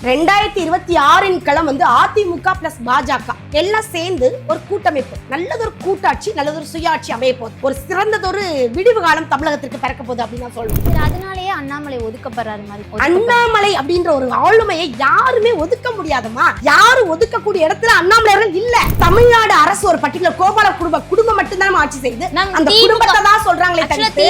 2026 களம் வந்து அதிமுக பிளஸ் பாஜக எல்லாம் சேர்ந்து ஒரு கூட்டமைப்பு, நல்லதொரு கூட்டாட்சி, நல்லதொரு சுயாட்சி அமைய போகுது. ஒரு சிறந்ததொரு விடிவு காலம் தமிழகத்திற்கு பிறக்க போகுது அப்படின்னு நான் சொல்லுவேன். அதனாலேயே அண்ணாமலை ஒதுக்கப்படுறாரு மாதிரி. அண்ணாமலை அப்படின்ற ஒரு ஆளுமையை யாருமே ஒதுக்க முடியாதமா. யாரும் ஒதுக்கக்கூடிய இடத்துல அண்ணாமலை அவர்கள் இல்ல. தமிழ்நாடு அரசு ஒரு பர்டிகுலர் கோபால குடும்பம் மட்டும்தான் ஆட்சி செய்யுது. அந்த குடும்பத்தை தான் சொல்றாங்களே தவிர்த்து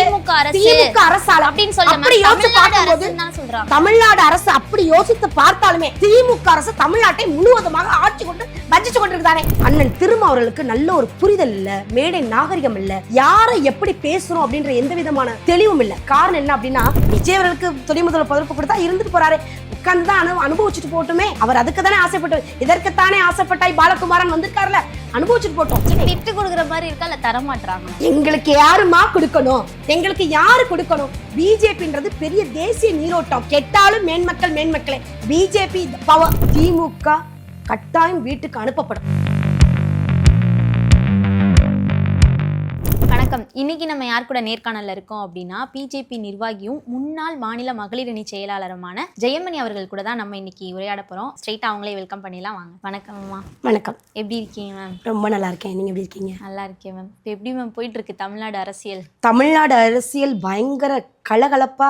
திமுக அரசால அப்படின்னு சொல்ல தமிழ்நாடு அரசு அப்படி யோசித்து பார்த்தாலுமே திமுக அரசு தமிழ்நாட்டை முழுவதுமாக ஆட்சி கொண்டு வஞ்சிச்சு கொண்டிருக்கானே. அண்ணன் திருமாவர்களுக்கு நல்ல ஒரு புரிதல் இல்ல, மேடை நாகரிகம் இல்ல, யாரை எப்படி பேசணும் அப்படின்ற எந்த விதமான தெளிவும் இல்ல. காரணம் என்ன அப்படின்னா, விஜய் அவர்களுக்கு துணை முதல்வர் பொறுப்பு கொடுத்தா இருந்துட்டு போறாரு, உட்கார்ந்து தான் அனுபவிச்சுட்டு போட்டுமே. அவர் அதுக்கு தானே ஆசைப்பட்டு, இதற்குத்தானே ஆசைப்பட்டாய் பாலகுமாரன் வந்திருக்காருல, அனுபவிச்சுட்டு போட்டோம். விட்டு கொடுக்குற மாதிரி இருக்கா இல்ல தர மாட்டாங்க. எங்களுக்கு யாருமா கொடுக்கணும், எங்களுக்கு யாரு கொடுக்கணும்? பிஜேபின்றது பெரிய தேசிய நீரோட்டம். கெட்டாலும் மேன்மக்களே. BJP power. திமுக கட்டாயம் வீட்டுக்கு அனுப்பப்படும். வணக்கம். இன்னைக்கு நம்ம யார் கூட நேர்காணல்ல இருக்கோம் அப்படின்னா, பிஜேபி நிர்வாகியும் முன்னாள் மாநில மகளிர் அணி செயலாளருமான ஜெயமணி அவர்கள் கூட தான் நம்ம இன்னைக்கு உரையாட போறோம். ஸ்ட்ரைட்டா அவங்களே வெல்கம் பண்ணிடலாம் வாங்க. வணக்கம் அம்மா. வணக்கம். எப்படி இருக்கீங்க மேம்? ரொம்ப நல்லா இருக்கேன். நீங்க எப்படி இருக்கீங்க? நல்லா இருக்கேன் மேம். இப்போ எப்படி மேம் போயிட்டு இருக்கு தமிழ்நாடு அரசியல்? தமிழ்நாடு அரசியல் பயங்கர கலகலப்பா,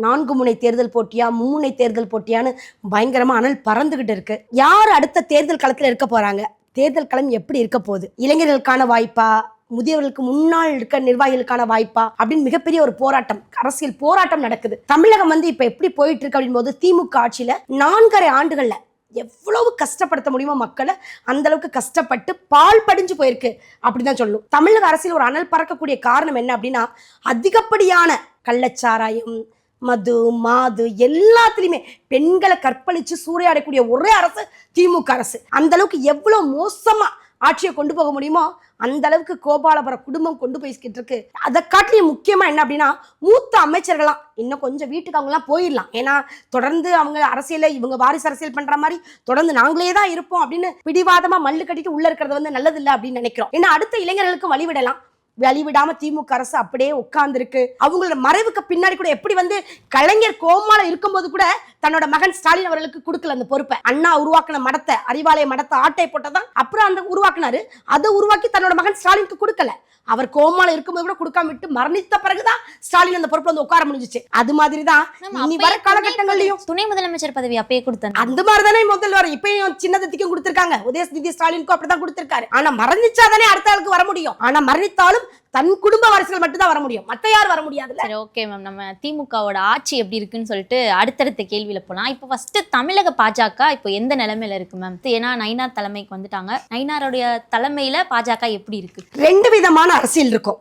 4 முனை தேர்தல் போட்டியா, 3 தேர்தல் போட்டியான்னு பயங்கரமா அனல் பறந்துகிட்டு இருக்கு. யார் அடுத்த தேர்தல் களத்துல இருக்க போறாங்க? தேர்தல் களம் எப்படி இருக்க போகுது? இளைஞர்களுக்கான வாய்ப்பா, முதியவர்களுக்கு முன்னாள் இருக்க நிர்வாகிகளுக்கான வாய்ப்பா அப்படின்னு மிகப்பெரிய ஒரு போராட்டம், அரசியல் போராட்டம் நடக்குது. தமிழகம் வந்து இப்ப எப்படி போயிட்டு இருக்கு அப்படின் போது, திமுக ஆட்சியில 4.5 ஆண்டுகள்ல எவ்வளவு கஷ்டப்படுத்த முடியுமோ மக்களை அந்த அளவுக்கு கஷ்டப்பட்டு பால் படிஞ்சு போயிருக்கு அப்படிதான் சொல்லணும். தமிழக அரசியல் ஒரு அனல் பறக்கக்கூடிய காரணம் என்ன அப்படின்னா, அதிகப்படியான கள்ளச்சாராயம், மது, மாது எல்லாத்துலயுமே பெண்களை கற்பழிச்சு சூறையாடக்கூடிய ஒரே அரசு திமுக அரசு. அந்த அளவுக்கு எவ்வளவு மோசமா ஆட்சியை கொண்டு போக முடியுமோ அந்த அளவுக்கு கோபாலபுர குடும்பம் கொண்டு போய்கிட்டு இருக்கு. அதை காட்டிலும் முக்கியமா என்ன அப்படின்னா, மூத்த அமைச்சர்களாம் இன்னும் கொஞ்சம் வீட்டுக்கு அவங்க எல்லாம் போயிடலாம். ஏன்னா தொடர்ந்து அவங்க அரசியல இவங்க வாரிசு அரசியல் பண்ற மாதிரி தொடர்ந்து நாங்களே தான் இருப்போம் அப்படின்னு பிடிவாதமா மல்லு கட்டிட்டு உள்ள இருக்கிறது வந்து நல்லது இல்லை அப்படின்னு நினைக்கிறோம். ஏன்னா அடுத்த இளைஞர்களுக்கும் வழிவிடலாம். வழிவிடாம திமுக அரசு அப்படியே உட்கார்ந்து இருக்கு. அவங்களோட மறைவுக்கு பின்னாடி கூட எப்படி வந்து கலைஞர் கோமால இருக்கும்போது கூட தன்னோட மகன் ஸ்டாலின் அவர்களுக்கு கொடுக்கல அந்த பொறுப்பை. அண்ணா உருவாக்கின மடத்தை, அறிவாலய மடத்தை ஆட்டை போட்டதான் அப்புறம் அந்த உருவாக்குனாரு. அதை உருவாக்கி தன்னோட மகன் ஸ்டாலினுக்கு கொடுக்கல. அவர் கோமால இருக்கும்போது கூட கொடுக்காம விட்டு மரணித்த பிறகுதான் ஸ்டாலின் அந்த பொறுப்புல வந்து உட்கார முடிஞ்சிச்சு. அது மாதிரிதான் இனி வர காலகட்டங்கள்லயும் துணை முதலமைச்சர் பதவி அப்பயே கொடுத்தாங்க. அந்த மாதிரிதானே முதல்வர் இப்பயும் சின்னதத்திக்கும் கொடுத்திருக்காங்க. உதயநிதி ஸ்டாலினுக்கும் அப்படிதான் கொடுத்திருக்காரு. ஆனா மரணிச்சாதானே அடுத்த ஆளுக்கு வர முடியும். ஆனா மரணித்தாலும் தன் குடும்ப வாரிசுகள் மட்டும் தான் வர முடியும், மத்த யாரும் வர முடியாது. சரி, ஓகே மேம். நம்ம திமுகவோட ஆட்சி எப்படி இருக்குன்னு சொல்லிட்டு அடுத்தடுத்த கேள்வியில போலாம். இப்போ ஃபர்ஸ்ட் தமிழக பாஜக இப்போ எந்த நிலைமையில இருக்கு மேம்? ஏன்னா நயினார் தலைமைக்கு வந்துட்டாங்க. நயினாருடைய தலைமையில பாஜக எப்படி இருக்கு? 2 விதமான அரசியல் இருக்கும்.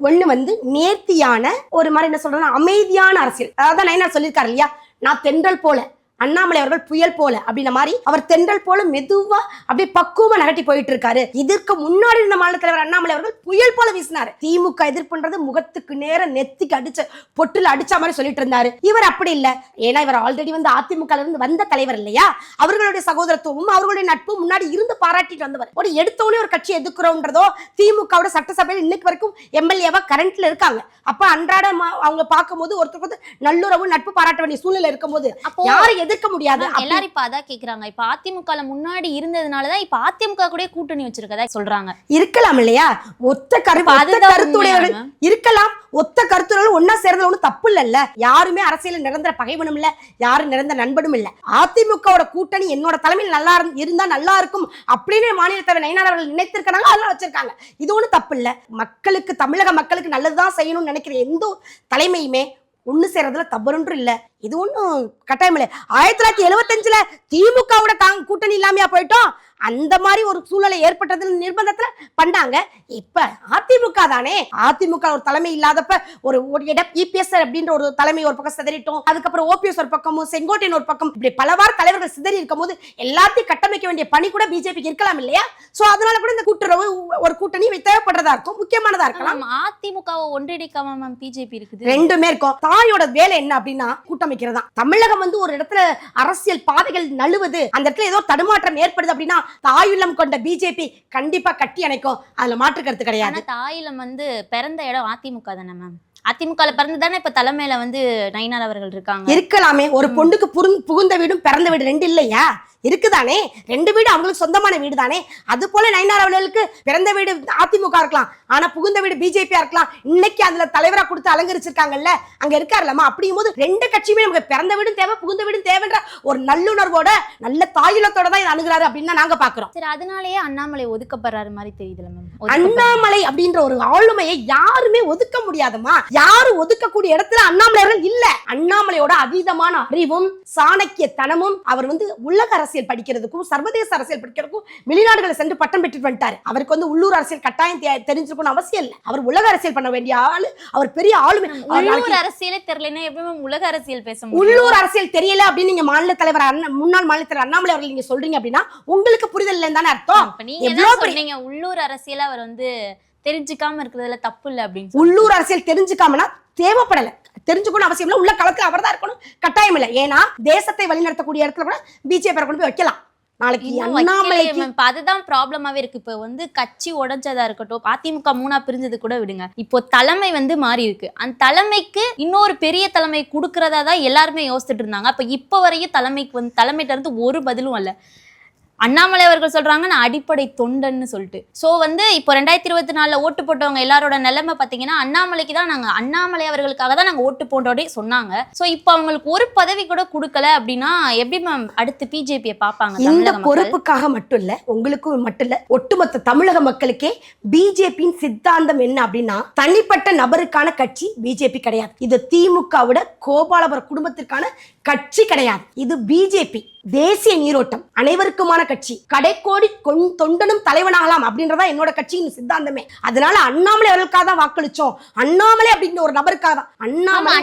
ஒண்ணு வந்து நேர்த்தியான ஒரு மாதிரி என்ன சொல்றேன்னா அமைதியான அரசியல். அதாவது நயினார் சொல்லியிருக்காரு இல்லையா, நான் தென்றல் போல, அண்ணாமலை அவர்கள் புயல் போல அப்படின்ற மாதிரி அவர் தென்றல் போல மெதுவா அப்படியே பக்குவமா நகட்டி போயிட்டு இருக்காரு. இதற்கு முன்னாடி இருந்த மாநில தலைவர் அண்ணாமலை அவர்கள் புயல் போல வீசினாரு. திமுக எதிர்ப்புன்றது முகத்துக்கு நேர நெத்திக்கு அடிச்ச பொட்டுல அடிச்ச மாதிரி சொல்லிட்டு இருந்தாரு. இவர் அப்படி இல்ல. ஏன்னா இவர் ஆல்ரெடி வந்து அதிமுக இருந்து வந்த தலைவர் இல்லையா, அவர்களுடைய சகோதரத்துவமும் அவர்களுடைய நட்பும் முன்னாடி இருந்து பாராட்டிட்டு வந்தவர். ஒரு எடுத்தோடனே ஒரு கட்சி எதுக்குறோன்றதோ, திமுகவோட சட்டசபையில் இன்னைக்கு வரைக்கும் எம்எல்ஏவா கரண்ட்ல இருக்காங்க. அப்ப அன்றாட அவங்க பார்க்கும்போது ஒருத்தருக்கு நல்லுறவு நட்பு பாராட்ட வேண்டிய சூழ்நிலை இருக்கும் போது யாரை எதிர்க்க முடியாது. எல்லாரும் இப்ப அதான் கேக்குறாங்க. இப்ப அதிமுக முன்னாடி இருந்ததுனாலதான் இப்ப அதிமுக கூட கூட்டணி வச்சிருக்கதா சொல்றாங்க. இருக்கலாம் இல்லையா, ஒத்த கருத்துடையவர்கள் இருக்கலாம். ஒத்த கருத்துடையவர்கள் ஒன்னா சேர்றது ஒண்ணு தப்பு இல்ல. யாருமே அரசியல் நிரந்தர பகைவனும் இல்ல, யாரும் நிரந்தர நண்பனும் இல்ல. அதிமுகவோட கூட்டணி என்னோட தலைமையில் நல்லா இருந்தா நல்லா இருக்கும் அப்படின்னு மாநில தலைவர் நயினார் அவர்கள் நினைத்திருக்காங்க, அதெல்லாம் வச்சிருக்காங்க. இது ஒண்ணு தப்பு இல்ல. மக்களுக்கு, தமிழக மக்களுக்கு நல்லதுதான் செய்யணும்னு நினைக்கிற எந்த தலைமையுமே ஒண்ணு சேர்றதுல தவறொன்றும் இல்ல. இது ஒண்ணும் கட்டாயம் இல்லை. 1975 திமுகவோட கூட்டணி இல்லாமையா போயிட்டோம். அந்த மாதிரி ஒரு சூழ்நிலை ஏற்பட்டது நிர்பந்தத்துல பண்ணாங்க. இப்ப அதிமுக தானே, அதிமுக ஒரு தலைமை இல்லாதப்ப ஒரு இபிஎஸ் அப்படின்ற ஒரு தலைமை ஒரு பக்கம் சிதறிட்டோம். அதுக்கப்புறம் ஓபிஎஸ் ஒரு பக்கமும் செங்கோட்டையன் ஒரு பக்கம், இப்படி பலவாறு தலைவர்கள் சிதறி இருக்கும் போது எல்லாத்தையும் கட்டமைக்க வேண்டிய பணி கூட பிஜேபிக்கு இருக்கலாம் இல்லையா? சோ அதனால கூட இந்த கூட்டுறவு ஒரு கூட்டணி தேவைப்படுறதா இருக்கும், முக்கியமானதா இருக்கலாம். அதிமுகவை ஒன்றிணைக்காம பிஜேபி இருக்குது. ரெண்டுமே இருக்கும். தாயோட வேலை என்ன அப்படின்னா கூட்டமைக்கிறதா. தமிழகம் வந்து ஒரு இடத்துல அரசியல் பாதைகள் நழுவுது, அந்த இடத்துல ஏதோ தடுமாற்றம் ஏற்படுது அப்படின்னா தாயுள்ளம் கொண்ட பிஜேபி கண்டிப்பா கட்டி அணைக்கும். அதுல மாற்று கருத்து கிடையாது. தாயுள்ளம் வந்து பிறந்த இடம் அதிமுக தானே மேம்? அதிமுகல பிறந்து தானே இப்ப தலைமையில வந்து நயினார் அவர்கள் இருக்காங்க. இருக்கலாமே, ஒரு பொண்ணுக்கு புகுந்த வீடும் பிறந்த வீடு ரெண்டு இல்லையா? இருக்குதானே, ரெண்டு வீடு அவங்களுக்கு சொந்தமான வீடு தானே. அது போல நயினார் அவர்களுக்கு பிறந்த வீடு அதிமுக இருக்கலாம், ஆனா புகுந்த வீடு பிஜேபியா இருக்கலாம். இன்னைக்கு அதுல தலைவரா கொடுத்து அலங்கரிச்சிருக்காங்கல்ல, அங்க இருக்காருலமா. அப்படியும் போது ரெண்டு கட்சியுமே நமக்கு பிறந்த வீடும் தேவை புகுந்த வீடும் தேவைன்ற ஒரு நல்லுணர்வோட நல்ல தாயுளத்தோட தான் இதை அணுகிறாரு அப்படின்னு நாங்க பாக்குறோம். சரி, அதனாலேயே அண்ணாமலை ஒதுக்கப்படுறாரு மாதிரி தெரியுதுல மேம். அண்ணாமலை அப்படின்ற ஒரு ஆளுமையை யாருமே ஒதுக்க முடியாதுமா. யாரும் ஒதுக்கக்கூடிய இடத்துல அண்ணாமலை அவர்கள் இல்ல. அண்ணாமலையோட அதீதமான அறிவும் சாணக்கியத்தனமும், அவர் வந்து உலக அரசியல் படிக்கிறதுக்கும் சர்வதேச அரசியல் படிக்கிறதுக்கும் வெளிநாடுகளை சென்று பட்டம் பெற்று வந்துட்டாரு. அவருக்கு வந்து உள்ளூர் அரசியல் கட்டாயம் தெரிஞ்சிருக்கணும் அவசியம் இல்லை. அவர் உலக அரசியல் பண்ண வேண்டிய ஆளு, அவர் பெரிய ஆளுமை. உள்ளூர் அரசியலே தெரியலன்னா எப்படி உலக அரசியல் பேச முடியும்? உள்ளூர் அரசியல் தெரியல அப்படின்னு நீங்க மாநில தலைவர் முன்னாள் மாநில தலைவர் அண்ணாமலை அவர்கள் நீங்க சொல்றீங்க அப்படின்னா உங்களுக்கு புரிதல் இல்லைன்னு தானே அர்த்தம். நீங்க உள்ளூர் அரசியல அவர் வந்து தெரிஞ்சுக்காம இருக்கிறதுல தப்பு இல்லை அப்படின்னு. உள்ளூர் அரசியல் தெரிஞ்சுக்காமனா தேவைப்படல, தெரிஞ்சுக்கணும் அவசியம் இல்லை. உள்ள களத்துல அவர் தான் இருக்கணும் கட்டாயம் இல்லை. ஏன்னா தேசத்தை வழிநடத்தக்கூடிய இடத்துல கூட பிஜேபி கொண்டு போய் வைக்கலாம். நாளைக்கு அண்ணாமலைக்கு அதுதான் ப்ராப்ளமாவே இருக்கு. இப்ப வந்து கட்சி உடைஞ்சதா இருக்கட்டும், அதிமுக 3ஆ பிரிஞ்சது கூட விடுங்க, இப்போ தலைமை வந்து மாறி இருக்கு. அந்த தலைமைக்கு இன்னொரு பெரிய தலைமை கொடுக்கறதா தான் எல்லாருமே யோசிச்சுட்டு இருந்தாங்க. அப்ப இப்ப வரையும் தலைமைக்கு வந்து தலைமையிட்ட இருந்து ஒரு பதிலும் அல்ல. அண்ணாமலை அவர்கள் சொல்றாங்க நான் அடிப்படை தொண்டன்னு சொல்லிட்டு. சோ வந்து இப்போ 2024 ஓட்டு போட்டவங்க எல்லாரோட நிலைமை பாத்தீங்கன்னா அண்ணாமலைக்கு தான், நாங்க அண்ணாமலை அவர்களுக்காக தான் நாங்க ஓட்டு போட்டோடே சொன்னாங்க. சோ இப்போ அவங்களுக்கு ஒரு பதவி கூட கொடுக்கல அப்படின்னா எப்படி மேம் அடுத்து பிஜேபியை பாப்பாங்க? இந்த பொறுப்புக்காக மட்டும் இல்ல, உங்களுக்கும் மட்டும் இல்ல, ஒட்டுமொத்த தமிழக மக்களுக்கே பிஜேபியின் சித்தாந்தம் என்ன அப்படின்னா, தனிப்பட்ட நபருக்கான கட்சி பிஜேபி கிடையாது. இது திமுகவோட கோபாலபுர குடும்பத்திற்கான கட்சி கிடையாது. இது பிஜேபி தேசிய நீரோட்டம், அனைவருக்குமான கட்சி, கடைக்கோடி தொண்டனும் தலைவனாகலாம் அப்படின்றதா என்னோட கட்சியின் சித்தாந்தமே. அதனால அண்ணாமலை அவர்களுக்காக தான் வாக்களிச்சோம். அண்ணாமலை அப்படிங்கிற ஒரு நபருக்காக தான். அண்ணாமலை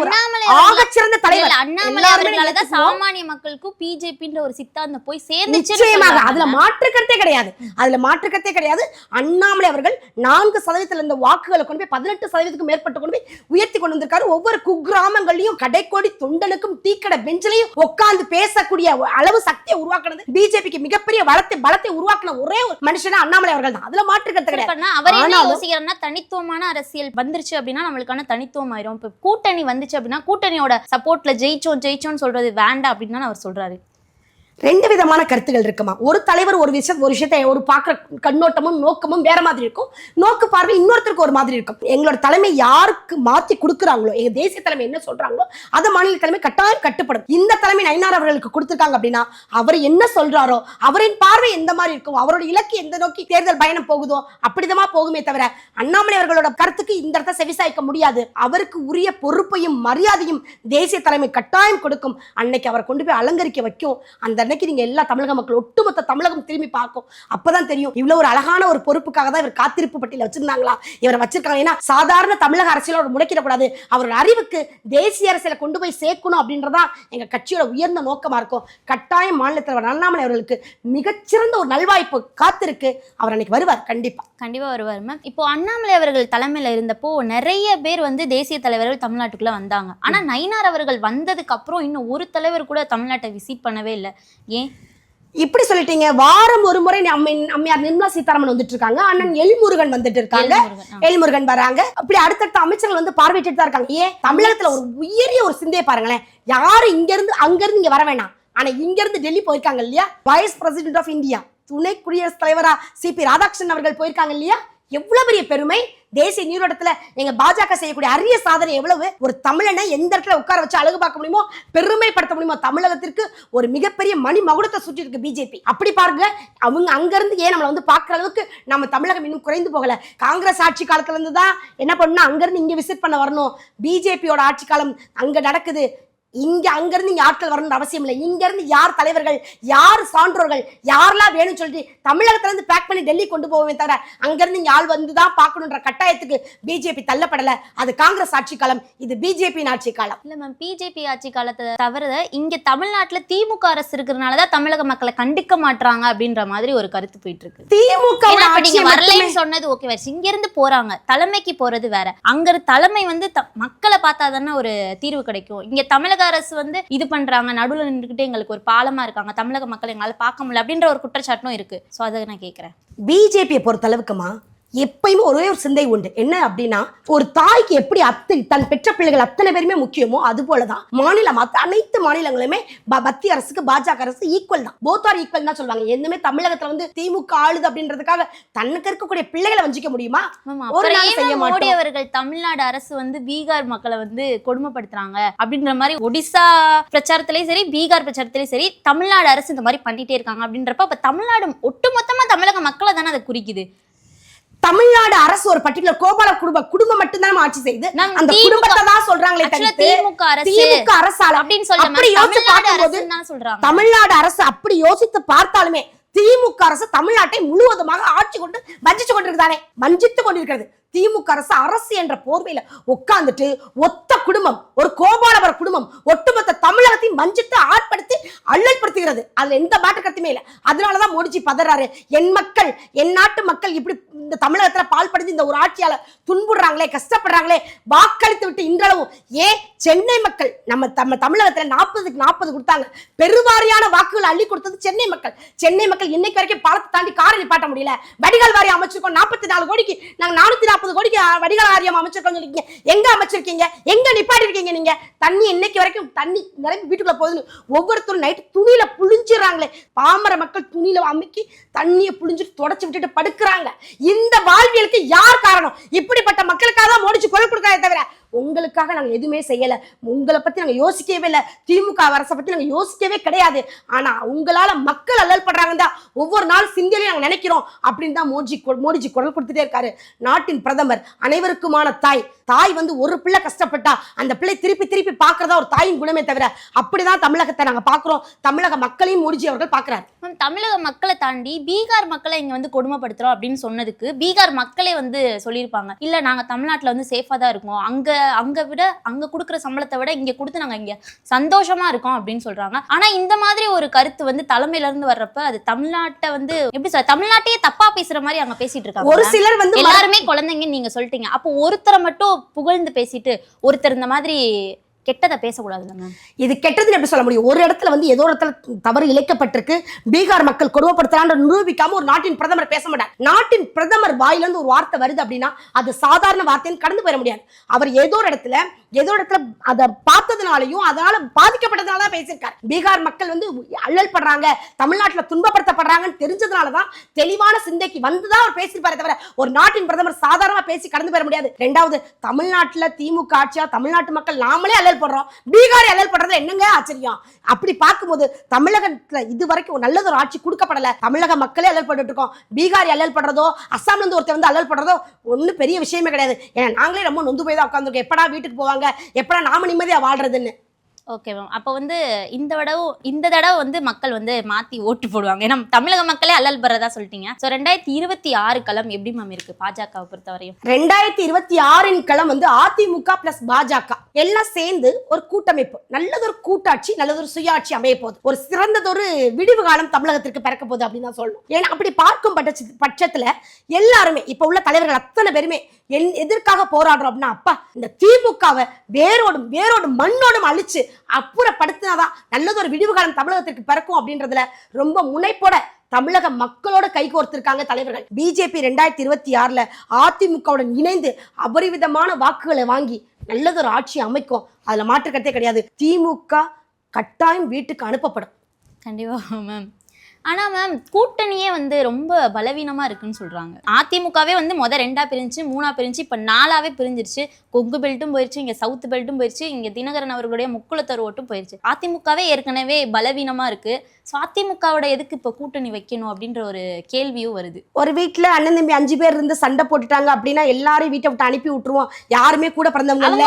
ஆகச்சிறந்த தலைவர். அண்ணாமலை அவர்களாலதான் சாமானிய மக்களுக்கும் பிஜேபின்ற ஒரு சித்தாந்தம் போய் சேர்ந்துச்சு. நிச்சயமாக அதுல மாற்றுக்கருத்தே கிடையாது, அதுல மாற்றுக்கருத்தே கிடையாது. அண்ணாமலை அவர்கள் 4% இருந்த வாக்குகளை கொண்டு போய் 18% மேற்பட்டு கொண்டு போய் உயர்த்தி கொண்டு வந்திருக்காரு. ஒவ்வொரு குக்கிராமங்களையும் கடைக்கோடி தொண்டனுக்கும் டீக்கடை பெஞ்சிலையும் உட்கார்ந்து பேசக்கூடிய அளவு சக்தியை உருவாக்குனது பிஜேபிக்கு மிகப்பெரிய பலத்தை உருவாக்கின ஒரே ஒரு மனுஷனா அண்ணாமலை அவர்கள் தான். அதுல மாற்று கருத்து கிடையாது. அவர் என்ன யோசிக்கிறாருன்னா, தனித்துவமான அரசியல் வந்துருச்சு அப்படின்னா நம்மளுக்கான தனித்துவம் ஆயிரும். இப்ப கூட்டணி வந்துச்சு அப்படின்னா கூட்டணியோட சப்போர்ட்ல ஜெயிச்சோன்னு சொல்றது வேண்டாம் அப்படின்னு அவர் சொல்றாரு. ரெண்டு விதமான கருத்துகள் இருக்குமா. ஒரு தலைவர் ஒரு விஷயத்தை ஒரு பார்க்குற கண்ணோட்டமும் நோக்கமும் வேற மாதிரி இருக்கும், நோக்கு பார்வை இன்னொருத்தருக்கு ஒரு மாதிரி இருக்கும். எங்களோட தலைமை யாருக்கு மாற்றி கொடுக்குறாங்களோ, எங்க தேசிய தலைமை என்ன சொல்றாங்களோ அதை மாநில தலைமை கட்டாயம் கட்டுப்படும். இந்த தலைமை நயினார் அவர்களுக்கு கொடுத்துருக்காங்க அப்படின்னா அவர் என்ன சொல்றாரோ, அவரின் பார்வை எந்த மாதிரி இருக்கும், அவரோட இலக்கு எந்த நோக்கி தேர்தல் பயணம் போகுதோ அப்படிதான் போகுமே தவிர அண்ணாமலை அவர்களோட கருத்துக்கு இந்த இடத்த செவிசாய்க்க முடியாது. அவருக்கு உரிய பொறுப்பையும் மரியாதையும் தேசிய தலைமை கட்டாயம் கொடுக்கும். அன்னைக்கு அவர் கொண்டு போய் அலங்கரிக்க வைக்கும். அந்த நீங்க எல்லா தமிழக மக்கள் ஒட்டுமொத்த தமிழகம் திரும்பி பார்க்கும். அப்பதான் தெரியும் இவ்வளவு ஒரு அழகான ஒரு பொறுப்புக்காக தான் இவர் காத்திருப்பு பட்டியல வச்சிருந்தாங்களா, இவரை வச்சிருக்காங்க. ஏன்னா சாதாரண தமிழக அரசியலோட முடக்கிடக்கூடாது, அவரோட அறிவுக்கு தேசிய அரசியல கொண்டு போய் சேர்க்கணும் அப்படின்றதா எங்க கட்சியோட உயர்ந்த நோக்கமா இருக்கும். கட்டாயம் மாநில தலைவர் அண்ணாமலை அவர்களுக்கு மிகச்சிறந்த ஒரு நல்வாய்ப்பு காத்திருக்கு. அவர் அன்னைக்கு வருவார், கண்டிப்பா வருவார் மேம். இப்போ அண்ணாமலை அவர்கள் தலைமையில இருந்தப்போ நிறைய பேர் வந்து தேசிய தலைவர்கள் தமிழ்நாட்டுக்குள்ள வந்தாங்க. ஆனா நயினார் அவர்கள் வந்ததுக்கு அப்புறம் இன்னும் ஒரு தலைவர் கூட தமிழ்நாட்டை விசிட் பண்ணவே இல்லை. ஏன் இப்படி சொல்லிட்டீங்க? வாரம் ஒரு முறை அம்மையார் நிர்மலா சீதாராமன் வந்துட்டு இருக்காங்க, அண்ணன் எல்முருகன் வந்துட்டு இருக்காங்க, எல்முருகன் வராங்க. அப்படி அடுத்தடுத்த அமைச்சர்கள் வந்து பார்வையிட்டு தான் இருக்காங்க. ஏன் தமிழகத்துல ஒரு உயரிய ஒரு சிந்தையை பாருங்களேன். யாரும் இங்க இருந்து அங்க இருந்து இங்க வர வேணாம், ஆனா இங்க இருந்து டெல்லி போயிருக்காங்க இல்லையா. வைஸ் பிரசிடென்ட் ஆஃப் இந்தியா துணை குடியரசுத் தலைவரா சிபி ராதாகிருஷ்ணன் அவர்கள் போயிருக்காங்க இல்லையா. எவ்வளவு பெரிய பெருமை. தேசிய நீரோட்டத்துல எங்க பாஜக செய்யக்கூடிய அரிய சாதனை எவ்வளவு. ஒரு தமிழனை எந்த இடத்துல உட்கார வச்சு அழகு பார்க்க முடியுமோ, பெருமைப்படுத்த முடியுமோ, தமிழகத்திற்கு ஒரு மிகப்பெரிய மணி மகுடத்தை சுற்றி இருக்கு பிஜேபி. அப்படி பாருங்க, அவங்க அங்க இருந்து ஏன் நம்மளை வந்து பாக்குற அளவுக்கு நம்ம தமிழகம் இன்னும் குறைந்து போகல. காங்கிரஸ் ஆட்சி காலத்துல இருந்து தான் என்ன பண்ணணும், அங்க இருந்து இங்க விசிட் பண்ண வரணும். பிஜேபியோட ஆட்சி காலம் அங்க நடக்குது. இங்க அங்கிருந்து இங்க ஆட்கள் வரணும்னு அவசியம் இல்லை. இங்க இருந்து யார் தலைவர்கள், யார் சான்றோர்கள், யாரெல்லாம் வேணும்னு சொல்லிட்டு தமிழகத்துல இருந்து பேக் பண்ணி டெல்லி கொண்டு போவே தவிர அங்கிருந்து இங்க ஆள் வந்துதான் பார்க்கணுன்ற கட்டாயத்துக்கு பிஜேபி தள்ளப்படல. அது காங்கிரஸ் ஆட்சி காலம், இது பிஜேபி ஆட்சி காலம் இல்ல மேம். பிஜேபி ஆட்சி காலத்தை தவிர இங்க தமிழ்நாட்டுல திமுக அரசு இருக்கிறதுனாலதான் தமிழக மக்களை கண்டிக்க மாட்டாங்க அப்படின்ற மாதிரி ஒரு கருத்து போயிட்டு இருக்கு. திமுக வரலன்னு சொன்னது ஓகே, இங்க இருந்து போறாங்க, தலைமைக்கு போறது வேற. அங்க தலைமை வந்து மக்களை பார்த்தா தானே ஒரு தீர்வு கிடைக்கும். இங்க தமிழக அரசு வந்து இது பண்றாங்க, நடுவுல நின்றுகிட்டே எங்களுக்கு ஒரு பாலமா இருக்காங்க, தமிழக மக்கள் எங்களால பார்க்க முடியல அப்படின்ற ஒரு குற்றச்சாட்டும் இருக்கு. சோ அதை நான் கேட்கிறேன். பிஜேபியை பொறுத்த அளவுக்குமா எப்பயுமே ஒரே ஒரு சிந்தை உண்டு. என்ன அப்படின்னா, ஒரு தாய்க்கு எப்படி தன் பெற்ற பிள்ளைகள் அத்தனை பேருமே முக்கியமோ அது போலதான் மாநிலம் அனைத்து மாநிலங்களுமே மத்திய அரசுக்கு பாஜக அரசு ஈக்குவல் தான். போத் ஆர் ஈக்குவல் தான் சொல்லுவாங்க. எதுவுமே தமிழகத்துல வந்து திமுக ஆளுது அப்படின்றதுக்காக தன்னுக்கு இருக்கக்கூடிய பிள்ளைகளை வஞ்சிக்க முடியுமா? ஒரு நாள் செய்ய மாட்டோம். மோடி அவர்கள் தமிழ்நாடு அரசு வந்து பீகார் மக்களை வந்து கொடுமைப்படுத்துறாங்க அப்படின்ற மாதிரி ஒடிசா பிரச்சாரத்திலயும் சரி, பீகார் பிரச்சாரத்திலயும் சரி, தமிழ்நாடு அரசு இந்த மாதிரி பண்ணிட்டே இருக்காங்க அப்படின்றப்ப அப்ப தமிழ்நாடு ஒட்டுமொத்தமா தமிழக மக்களை தானே அதை குறிக்குது. தமிழ்நாடு அரசு ஒரு பர்டிகுலர் கோபால குடும்பம் மட்டும்தான் ஆட்சி செய்து அந்த குடும்பத்தை தான் சொல்றாங்களே தவிர்த்து திமுக அரசால அப்படின்னு சொல்றாங்க. தமிழ்நாடு அரசு அப்படி யோசித்து பார்த்தாலுமே திமுக அரசு தமிழ்நாட்டை முழுவதுமாக ஆட்சி கொண்டு வஞ்சிச்சு கொண்டிருக்கிறது. திமுக அரசு என்ற போர்வையில உட்கார்ந்துட்டு ஒத்த குடும்பம், ஒரு கோபாலபுர குடும்பம் ஒட்டுமொத்த தமிழகத்தையும் வஞ்சித்து ஆட்படுத்தி அல்லல்படுத்துகிறது. அதுல எந்த மாற்று கருத்துமே இல்லை. அதனாலதான் மோடிஜி பதறாரு. என் மக்கள், என் நாட்டு மக்கள் இப்படி இந்த தமிழகத்துல பால் படிஞ்சு இந்த ஒரு ஆட்சியால துன்புடுறாங்களே, கஷ்டப்படுறாங்களே, வாக்களித்து விட்டு இன்றளவும் ஏன் சென்னை மக்கள் நம்ம தமிழகத்துல 40க்கு 40 கொடுத்தாங்க. பெருவாரியான வாக்குகள் அள்ளி கொடுத்தது சென்னை மக்கள். சென்னை மக்கள் இன்னைக்கு வரைக்கும் பாலத்தை தாண்டி காரை நிப்பாட்ட முடியல. வடிகால் வாரியம் அமைச்சிருக்கோம். 44 கோடிக்கு நாங்க 440 கோடிக்கு வடிகால் வாரியம் அமைச்சிருக்கோம். எங்க அமைச்சிருக்கீங்க? எங்க நிப்பாட்டி இருக்கீங்க? நீங்க தண்ணி இன்னைக்கு வரைக்கும் தண்ணி நிரம்பி வீட்டுக்குள்ள போகுதுன்னு ஒவ்வொருத்தரும் நைட்டு துணியில புளிஞ்சிடறாங்களே. பாமர மக்கள் துணியில அமுக்கி தண்ணியை புளிஞ்சிட்டு தொடச்சு விட்டுட்டு படுக்கிறாங்க. இந்த வாழ்வியலுக்கு யார் காரணம்? இப்படிப்பட்ட மக்களுக்காக தான் மோடிச்சு குரல் கொடுக்காதே தவிர உங்களுக்காக நாங்க எதுவுமே செய்யல. உங்களை பத்தி நாங்க யோசிக்கவே இல்லை. திமுக அரசை பத்தி நாங்க யோசிக்கவே கிடையாது. ஆனா உங்களால மக்கள் அல்லல் படுறாங்க ஒவ்வொரு நாள் சிந்தியிலையும் நாங்க நினைக்கிறோம் அப்படின்னு தான் மோடிஜி குரல் கொடுத்துட்டே இருக்காரு. நாட்டின் பிரதமர், அனைவருக்குமான தாய். தாய் வந்து ஒரு பிள்ளை கஷ்டப்பட்டா அந்த பிள்ளை திருப்பி திருப்பி பாக்குறதா ஒரு தாயின் குணமே தவிர அப்படிதான் தமிழகத்தை நாங்க பாக்குறோம். தமிழக மக்களையும் மோடிஜி அவர்கள் பாக்குறாரு. தமிழக மக்களை தாண்டி பீகார் மக்களை இங்க வந்து கொடுமைப்படுத்துறோம் அப்படின்னு சொன்னதுக்கு பீகார் மக்களே வந்து சொல்லியிருப்பாங்க, இல்ல நாங்க தமிழ்நாட்டுல வந்து சேஃபா தான் இருக்கோம், அங்க கொடுக்குற சம்பளத்தை விட இங்க கொடுத்து நாங்க இங்க சந்தோஷமா இருக்கோம் அப்படின்னு சொல்றாங்க. ஆனா இந்த மாதிரி ஒரு கருத்து வந்து தலைமையில இருந்து வர்றப்ப அது தமிழ்நாட்டை வந்து எப்படி சொல்ற, தமிழ்நாட்டையே தப்பா பேசுற மாதிரி அங்க பேசிட்டு இருக்காங்க. ஒரு சிலர் வந்து எல்லாருமே குழந்தைங்கன்னு நீங்க சொல்லிட்டீங்க. அப்போ ஒருத்தரை மட்டும் புகழ்ந்து பேசிட்டு ஒருத்தர் இந்த மாதிரி கெட்டதை பேசக்கூடாது. இது கெட்டதுன்னு எப்படி சொல்ல முடியும்? ஒரு இடத்துல வந்து ஏதோ இடத்துல தவறு இழைக்கப்பட்டிருக்கு, பீகார் மக்கள் கொடுமைப்படுத்துறான்னு நிரூபிக்காம ஒரு நாட்டின் பிரதமர் பேச மாட்டார். நாட்டின் பிரதமர் வாயிலிருந்து ஒரு வார்த்தை வருது அப்படின்னா அது சாதாரண வார்த்தைன்னு கடந்து போயிட முடியாது. அவர் ஏதோ இடத்துல அதை பார்த்ததுனாலையும் அதனால பாதிக்கப்பட்டதுனால தான் பேசியிருக்காரு. பீகார் மக்கள் வந்து அல்லல் படுறாங்க, தமிழ்நாட்டுல துன்பப்படுத்தப்படுறாங்கன்னு தெரிஞ்சதுனாலதான் தெளிவான சிந்தைக்கு வந்துதான் அவர் பேசியிருப்பாரே தவிர ஒரு நாட்டின் பிரதமர் சாதாரணமா பேசி கடந்து போயிட முடியாது. ரெண்டாவது, தமிழ்நாட்டுல திமுக ஆட்சியா தமிழ்நாட்டு மக்கள் நாமளே அல்லல் படுறோம், பீகார் அல்லல் படுறது என்னங்க ஆச்சரியம்? அப்படி பார்க்கும்போது தமிழகத்துல இது வரைக்கும் நல்லது ஒரு ஆட்சி கொடுக்கப்படல. தமிழக மக்களே அல்லல் பட்டு இருக்கோம். பீகார் அல்லல் படுறதோ, அஸ்ஸாம்ல இருந்து ஒருத்தர் வந்து அல்லல் படுறதோ ஒன்னும் பெரிய விஷயமே கிடையாது. ஏன்னா நாங்களே ரொம்ப நொந்து போய் தான் உட்காந்துருக்கோம். எப்படா வீட்டுக்கு போவாங்க, எப்படா நாம நிம்மதியா வாழ்றதுன்னு. Okay ma'am. அப்போ வந்து இந்த தடவை வந்து மக்கள் வந்து மாற்றி ஓட்டு போடுவாங்க. ஏன்னா தமிழக மக்களே அல்லல் படுறதா சொல்லிட்டீங்க. ஸோ 2026 களம் எப்படி மேம் இருக்கு பாஜகவை பொறுத்தவரையும்? 2026 களம் வந்து அதிமுக பிளஸ் பாஜக எல்லாம் சேர்ந்து ஒரு கூட்டமைப்பு, நல்லதொரு கூட்டாட்சி, நல்லதொரு சுயாட்சி அமைய போகுது. ஒரு சிறந்ததொரு விடிவு காலம் தமிழகத்திற்கு பிறக்க போகுது அப்படின்னு தான் சொல்லணும். ஏன்னா அப்படி பார்க்கும் பட்சத்துல எல்லாருமே இப்ப உள்ள தலைவர்கள் அத்தனை பேருமே எதற்காக போராடுறோம் அப்படின்னா, அப்பா இந்த திமுகவை வேரோடும் மண்ணோடும் அழிச்சு அப்புறப்படுத்தினாதான் நல்லது ஒரு விடிவு காலம் தமிழகத்திற்கு பிறக்கும் அப்படின்றதுல ரொம்ப முனைப்போட தமிழக மக்களோட கைகோர்த்திருக்காங்க தலைவர்கள். பிஜேபி 2026 அதிமுகவுடன் இணைந்து அபரிவிதமான வாக்குகளை வாங்கி நல்லதொரு ஆட்சி அமைக்கும். அதுல மாற்று கருத்தே கிடையாது. திமுக கட்டாயம் வீட்டுக்கு அனுப்பப்படும். கண்டிப்பா மேம். ஆனா மேம் கூட்டணியே வந்து ரொம்ப பலவீனமா இருக்குன்னு சொல்றாங்க. அதிமுகவே வந்து 2 பிரிஞ்சு 3 பிரிஞ்சு இப்ப 4 பிரிஞ்சிருச்சு. கொங்கு பெல்ட்டும் போயிருச்சு, இங்க சவுத் பெல்ட்டும் போயிருச்சு, இங்க தினகரன் அவர்களுடைய முக்குளத்தர் ஓட்டும் போயிருச்சு. அதிமுகவே ஏற்கனவே பலவீனமா இருக்கு. ஸோ அதிமுகவோட எதுக்கு இப்ப கூட்டணி வைக்கணும் அப்படின்ற ஒரு கேள்வியும் வருது. ஒரு வீட்டுல அண்ணன் தம்பி 5 பேர் இருந்து சண்டை போட்டுட்டாங்க அப்படின்னா எல்லாரையும் வீட்டை விட்டு அனுப்பி விட்டுருவோம். யாருமே கூட பிறந்தவங்க இல்ல,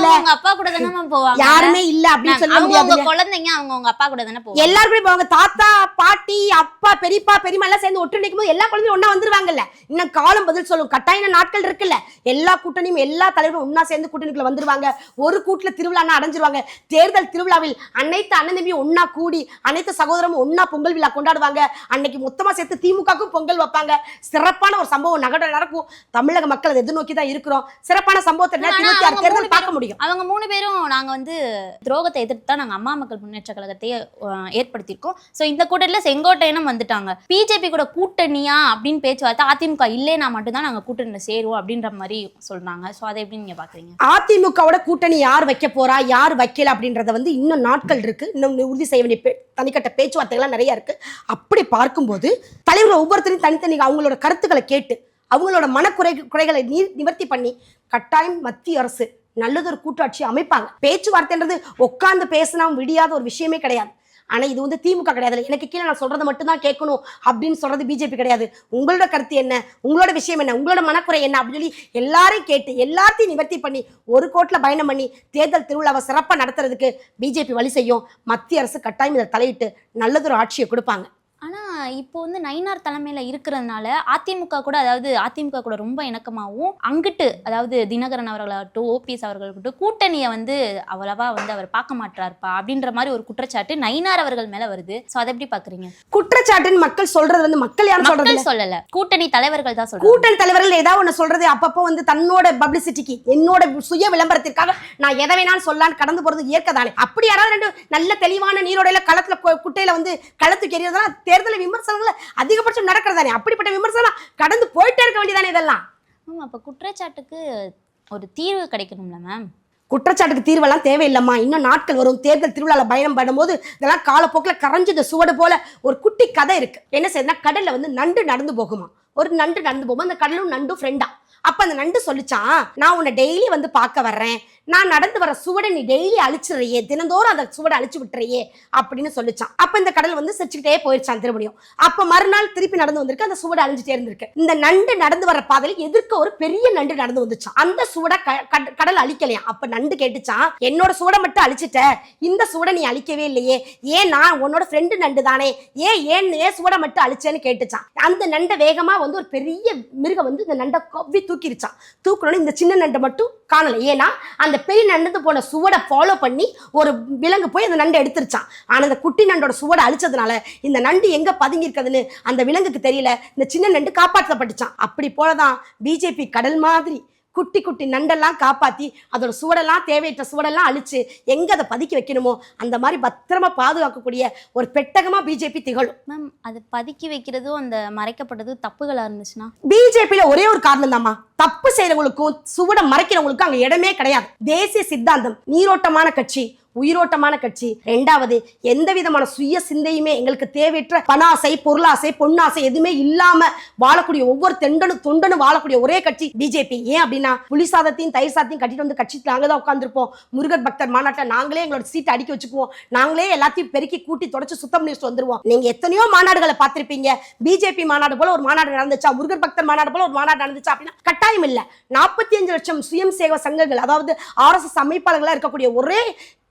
அவங்க அப்பா கூட தானே போவாங்க, யாருமே இல்ல அப்படின்னு சொல்ல முடியாது. குழந்தைங்க அவங்க அப்பா கூட தானே போவாங்க. எல்லாருமே போவாங்க. தாத்தா பாட்டி அப்பா பெரியப்பா பெரியமா எல்லாம் சேர்ந்து ஒட்டு நிற்கும் போது எல்லா குழந்தையும் ஒன்னா வந்துருவாங்கல்ல. இன்னும் காலம் பதில் சொல்லும். கட்டாய நாட்கள் இருக்குல்ல. எல்லா கூட்டணியும் எல்லா தலைவரும் ஒன்னா சேர்ந்து கூட்டணிக்குள்ள வந்துருவாங்க. ஒரு கூட்டுல திருவிழா அடைஞ்சிருவாங்க. தேர்தல் திருவிழாவில் அனைத்து அண்ணன் தம்பியும் ஒன்னா கூடி அனைத்து சகோதரமும் ஒன்னா பொங்கல் விழா கொண்டாடுவாங்க. அன்னைக்கு மொத்தமா சேர்த்து திமுகவுக்கும் பொங்கல் வைப்பாங்க. சிறப்பான ஒரு சம்பவம் நடக்கும். தமிழக மக்கள் அதை எதிர்நோக்கி தான் இருக்கிறோம். சிறப்பான சம்பவத்தை 2026 தேர்தல் பார்க்க முடியும். அவங்க 3 பேரும் நாங்க வந்து துரோகத்தை எதிர்த்து தான் நாங்க அம்மா மக்கள் முன்னேற்ற கழகத்தை ஏற்படுத்தியிருக்கோம். ஸோ இந்த கூட்டத்துல செங்கோட்டையனும் வந்துட்டாங்க. பிஜேபி கூட கூட்டணியா அப்படின்னு பேச்சுவார்த்தை, அதிமுக இல்லைனா மட்டும்தான் நாங்க கூட்டணியில சேருவோம் அப்படின்ற மாதிரி சொல்றாங்க. சோ அதை எப்படி நீங்க பாக்குறீங்க? அதிமுகவோட கூட்டணி யார் வைக்க போறா யார் வைக்கல அப்படின்றத வந்து இன்னும் நாட்கள் இருக்கு, இன்னும் உறுதி செய்ய வேண்டிய தனிக்கட்ட பேச்சுவார்த்தைகள்லாம் நிறைய இருக்கு. அப்படி பார்க்கும்போது தலைவர்கள் ஒவ்வொருத்தரையும் தனித்தனி அவங்களோட கருத்துக்களை கேட்டு அவங்களோட குறைகளை நிவர்த்தி பண்ணி கட்டாயம் மத்திய அரசு நல்லதொரு கூட்டாட்சி அமைப்பாங்க. பேச்சுவார்த்தைன்றது உட்கார்ந்து பேசினா விடியாத ஒரு விஷயமே கிடையாது. ஆனா இது வந்து திமுக கிடையாது. எனக்கு கீழே நான் சொல்றதை மட்டும் தான் கேட்கணும் அப்படின்னு சொல்றது பிஜேபி கிடையாது. உங்களோட கருத்து என்ன, உங்களோட விஷயம் என்ன, உங்களோட மனக்குறை என்ன அப்படின்னு சொல்லி எல்லாரையும் கேட்டு எல்லாத்தையும் நிவர்த்தி பண்ணி ஒரு கோட்ல பயணம் பண்ணி தேர்தல் திருவிழாவை சிறப்பாக நடத்துறதுக்கு பிஜேபி வழி செய்யும். மத்திய அரசு கட்டாயம் இதை தலையிட்டு நல்லதொரு ஆட்சியை கொடுப்பாங்க. ஆனா இப்போ வந்து நயினார் தலைமையில இருக்கிறதுனால அதிமுக கூட, அதாவது அதிமுக கூட ரொம்ப இணக்கமாகவும், அங்கிட்டு அதாவது தினகரன் அவர்களாகட்டும் ஓபிஎஸ் அவர்களாகட்டும் கூட்டணியை வந்து அவ்வளவா வந்து அவர் பார்க்க மாட்டாருப்பா அப்படின்ற மாதிரி ஒரு குற்றச்சாட்டு நயினார் அவர்கள் மேல வருது. சோ அதை எப்படி பாக்குறீங்க? குற்றச்சாட்டுன்னு மக்கள் சொல்றது வந்து மக்கள் யாரும் சொல்றது சொல்லல, கூட்டணி தலைவர்கள் தான் சொல்றாங்க. கூட்டணி தலைவர்கள் ஏதாவது ஒண்ணு சொல்றது அப்பப்போ வந்து தன்னோட பப்ளிசிட்டிக்கு என்னோட சுய விளம்பரத்திற்காக நான் எதை வேணாலும் சொல்லலான்னு கடந்து போறது இயற்கதானே. அப்படி யாராவது ரெண்டு நல்ல தெளிவான நீரோடையில களத்துல குட்டையில வந்து களத்துக்கு எறியறதெல்லாம் தேர்தல் விமர்சனங்கள் அதிகபட்சம் நடக்கிறதானே. அப்படிப்பட்ட விமர்சனம் கடந்து போயிட்டே இருக்க வேண்டியதானே இதெல்லாம். அப்ப குற்றச்சாட்டுக்கு ஒரு தீர்வு கிடைக்கணும்ல மேம்? குற்றச்சாட்டுக்கு தீர்வெல்லாம் தேவையில்லைம்மா. இன்னும் நாட்கள் வரும். தேர்தல் திருவிழாவில் பயணம் பண்ணும்போது இதெல்லாம் காலப்போக்கில் கரைஞ்சது சுவடு போல ஒரு குட்டி கதை இருக்கு. என்ன செய்யுதுன்னா, கடல்ல வந்து நண்டு நடந்து போகுமா. ஒரு நண்டு நடந்து போகும்போது அந்த கடலும் நண்டும் ஃப்ரெண்டா. அப்ப அந்த நண்டு சொல்லிச்சான், நான் உன்னை டெய்லி வந்து பார்க்க வர்றேன், நான் நடந்து வர சுவடை நீ டெய்லி அழிச்சிடுறியே, தினந்தோறும் அந்த சுவடை அழிச்சு விட்டுறியே அப்படின்னு சொல்லிச்சான். அப்ப இந்த கடல் வந்து சிரிச்சுக்கிட்டே போயிருச்சான் திரும்பியும். அப்ப மறுநாள் திருப்பி நடந்து வந்திருக்கு, அந்த சுவடை அழிஞ்சிட்டே இருந்திருக்கு. இந்த நண்டு நடந்து வர பாதையில் எதிர்க்க ஒரு பெரிய நண்டு நடந்து வந்துச்சான். அந்த சுவடை கடல் அழிக்கலையா. அப்ப நண்டு கேட்டுச்சான், என்னோட சுவடை மட்டும் அழிச்சிட்ட, இந்த சுவடை நீ அழிக்கவே இல்லையே, ஏன் நான் உன்னோட ஃப்ரெண்டு நண்டு தானே, ஏன் சுவடை மட்டும் அழிச்சேன்னு கேட்டுச்சான். அந்த நண்டை வேகமா வந்து ஒரு பெரிய மிருகம் வந்து இந்த நண்டை கவ்வி தூக்கிருச்சான். தூக்கணும்னு இந்த சின்ன நண்டை மட்டும் காணல. ஏன்னா அந்த பெரிய நண்டு போன சுவடை ஃபாலோ பண்ணி ஒரு விலங்கு போய் அந்த நண்டை எடுத்துருச்சான். ஆனா அந்த குட்டி நண்டோட சுவடை அழிச்சதுனால இந்த நண்டு எங்க பதுங்கி இருக்கிறதுன்னு அந்த விலங்குக்கு தெரியல. இந்த சின்ன நண்டு காப்பாற்றப்பட்டுச்சான். அப்படி போலதான் பிஜேபி கடல் மாதிரி குட்டி குட்டி நண்டெல்லாம் காப்பாத்தி அதோட சுவடெல்லாம் தேவையற்ற சுவடெல்லாம் அழிச்சு எங்க அதை பதுக்கி வைக்கணுமோ அந்த மாதிரி பத்திரமா பாதுகாக்கக்கூடிய ஒரு பெட்டகமா பிஜேபி திகழும். மேம், அது பதுக்கி வைக்கிறதும் அந்த மறைக்கப்பட்டதும் தப்புகளா இருந்துச்சுன்னா? பிஜேபியில ஒரே ஒரு காரணம் தான்மா, தப்பு செய்யறவங்களுக்கும் சுவடை மறைக்கிறவங்களுக்கும் அங்க இடமே கிடையாது. தேசிய சித்தாந்தம், நீரோட்டமான கட்சி, உயிரோட்டமான கட்சி. இரண்டாவது, எந்த விதமான சுய சிந்தையுமே எங்களுக்கு தேவையற்ற பணாசை, பொருளாசை, பொன்னாசை எதுவுமே இல்லாம வாழக்கூடிய ஒவ்வொரு தொண்டனும் வாழக்கூடிய ஒரே கட்சி பிஜேபி. ஏன் அப்படின்னா, புலி சாதத்தையும் தயிர் சாதத்தையும் கட்டிட்டு வந்து கட்சி நாங்க தான் உட்காந்துருப்போம். முருகர் பக்தர் மாநாட்டில் நாங்களே எங்களோட சீட்டை அடிக்க வச்சுக்குவோம், நாங்களே எல்லாத்தையும் பெருக்கி கூட்டி தொடச்சு சுத்தம் பண்ணி வந்துருவோம். நீங்க எத்தனையோ மாநாடுகளை பார்த்திருப்பீங்க. பிஜேபி மாநாடு போல ஒரு மாநாடு நடந்துச்சா, முருகர் பக்தர் மாநாடு போல ஒரு மாநாடு நடந்துச்சா அப்படின்னா கட்டாயம் இல்ல. 45 லட்சம் சுயம் சேவை சங்கங்கள், அதாவது RSS அமைப்பாளர்களா இருக்கக்கூடிய ஒரே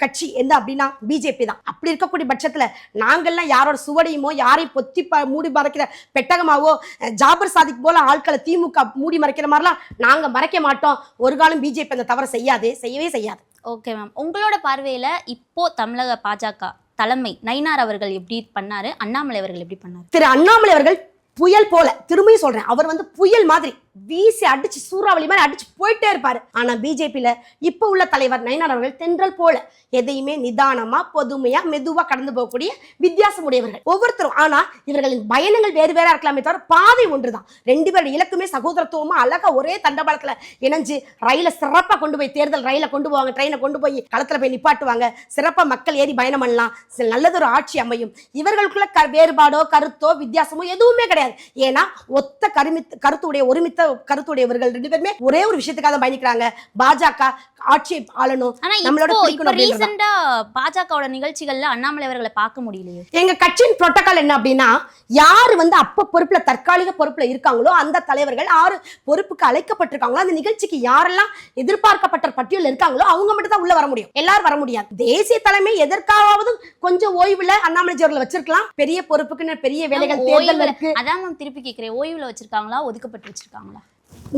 கட்சி எந்த அப்படின்னா பிஜேபி தான். அப்படி இருக்கக்கூடிய பட்சத்துல நாங்கள்லாம் யாரோட சுவடையுமோ யாரையும் பொத்தி மூடி மறைக்கிற பெட்டகமாவோ ஜாபர் சாதிக் போல ஆட்களை திமுக மூடி மறைக்கிற மாதிரிலாம் நாங்க மறைக்க மாட்டோம். ஒரு காலம் பிஜேபி அந்த தவறை செய்யவே செய்யாது. ஓகே மேம், உங்களோட பார்வையில இப்போ தமிழக பாஜக தலைமை நயினார் அவர்கள் எப்படி பண்ணாரு, அண்ணாமலை அவர்கள் எப்படி பண்ணாரு? திரு அண்ணாமலை அவர்கள் புயல் போல, திரும்பியும் சொல்றேன், அவர் வந்து புயல் மாதிரி வீசி அடிச்சு சூறாவளி மாதிரி அடிச்சு போயிட்டே இருப்பாரு. ஆனா பிஜேபியில இப்ப உள்ள தலைவர் நயினார் அவர்கள் தென்றல் போல எதையுமே நிதானமா பொதுமையா மெதுவா கடந்து போகக்கூடிய வித்தியாசம் உடையவர்கள் ஒவ்வொருத்தரும். ஆனா இவர்களின் பயணங்கள் வேறு வேற இருக்கலாமே தவிர பாதை ஒன்றுதான். 2 பேர் இலக்குமே சகோதரத்துவமா அழகா ஒரே தண்டபாளத்துல இணைஞ்சு ரயில சிறப்பா கொண்டு போய் தேர்தல் ரயில கொண்டு போவாங்க, ட்ரெயினை கொண்டு போய் களத்துல போய் நிப்பாட்டுவாங்க, சிறப்பா மக்கள் ஏறி பயணம் பண்ணலாம், நல்லதொரு ஆட்சி அமையும். இவர்களுக்குள்ள வேறுபாடோ கருத்தோ வித்தியாசமோ எதுவுமே கிடையாது. ஏன்னா ஒத்த கருத்துடைய ஒருமித்த கருத்துடையவர்கள் 2 பேருமே ஒரே ஒரு விஷயத்துக்காக பயணிக்கிறாங்க, பாஜக ஆட்சி ஆளணும். பாஜகவோட நிகழ்ச்சிகள்ல அண்ணாமலை அவர்களை பார்க்க முடியலையே. எங்க கட்சியின் புரோட்டோகால் என்ன அப்படின்னா, யாரு வந்து அப்ப பொறுப்புல தற்காலிக பொறுப்புல இருக்காங்களோ அந்த தலைவர்கள் 6 பொறுப்புக்கு அழைக்கப்பட்டிருக்காங்களோ அந்த நிகழ்ச்சிக்கு யாரெல்லாம் எதிர்பார்க்கப்பட்ட பட்டியல் இருக்காங்களோ அவங்க மட்டும் தான் உள்ள வர முடியும், எல்லாரும் வர முடியாது. தேசிய தலைமை எதற்காவது கொஞ்சம் ஓய்வுல அண்ணாமலை அவர்களை வச்சிருக்கலாம். பெரிய பொறுப்புக்கு பெரிய வேலைகள் தேர்தல் இருக்கு. அதான் திருப்பி கேட்கிறேன், ஓய்வுல வச்சிருக்காங்களா ஒதுக்கப்பட்டு வச்சிருக்காங்களா?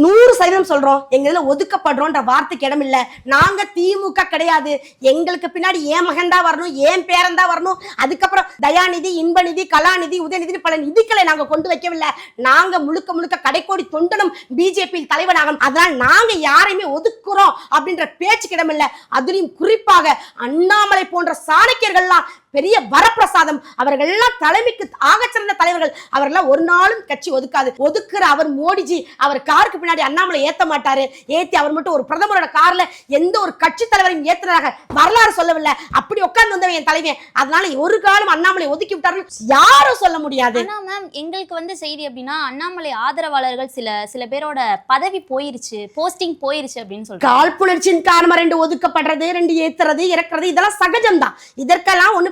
100% சொல்றோம். எங்க இதுல ஒதுக்கப்படுறோம்ன்ற வார்த்தைக்கு இடம் இல்ல. நாங்க திமுக கிடையாது. எங்களுக்கு பின்னாடி ஏன் மகன் தான் வரணும், ஏன் பேரன் தான் வரணும், அதுக்கப்புறம் தயாநிதி, இன்பநிதி, கலாநிதி, உதயநிதி பல நிதிகளை நாங்க கொண்டு வைக்கவில்லை. நாங்க முழுக்க கடைக்கோடி தொண்டனும் பிஜேபி தலைவனாகும். அதனால நாங்க யாரையுமே ஒதுக்குறோம் அப்படின்ற பேச்சுக்கு இடம் இல்ல. அதுலயும் குறிப்பாக அண்ணாமலை போன்ற சாணக்கியர்கள்லாம் பெரிய வரப்பிரசாதம். அவர்கள் எல்லாம் தலைமைக்கு ஆகச்சிறந்த தலைவர்கள். அவர்கள் ஒரு நாளும் கட்சி ஒதுக்காது. ஒதுக்குற அவர் மோடிஜி, அவர் காருக்கு பின்னாடி அண்ணாமலை ஏத்த மாட்டாரு. ஏத்தி அவர் மட்டும் ஒரு பிரதமரோட கார்ல எந்த ஒரு கட்சி தலைவரையும் ஏத்துனதாக வரலாறு சொல்லவில்லை. அப்படி உட்கார்ந்து வந்தவன் என் தலைவன். அதனால ஒரு காலம் அண்ணாமலை ஒதுக்கி விட்டாருன்னு யாரும் சொல்ல முடியாது. ஆனா மேம் எங்களுக்கு வந்து செய்தி அப்படின்னா அண்ணாமலை ஆதரவாளர்கள் சில பேரோட பதவி போயிருச்சு, போஸ்டிங் போயிருச்சு அப்படின்னு சொல்றாங்க. காழ்ப்புணர்ச்சியின் காரணமா 2 ஒதுக்கப்படுறது, 2 ஏத்துறது இறக்குறது இதெல்லாம் சகஜம்தான். இதற்கெல்லாம் ஒண்ணு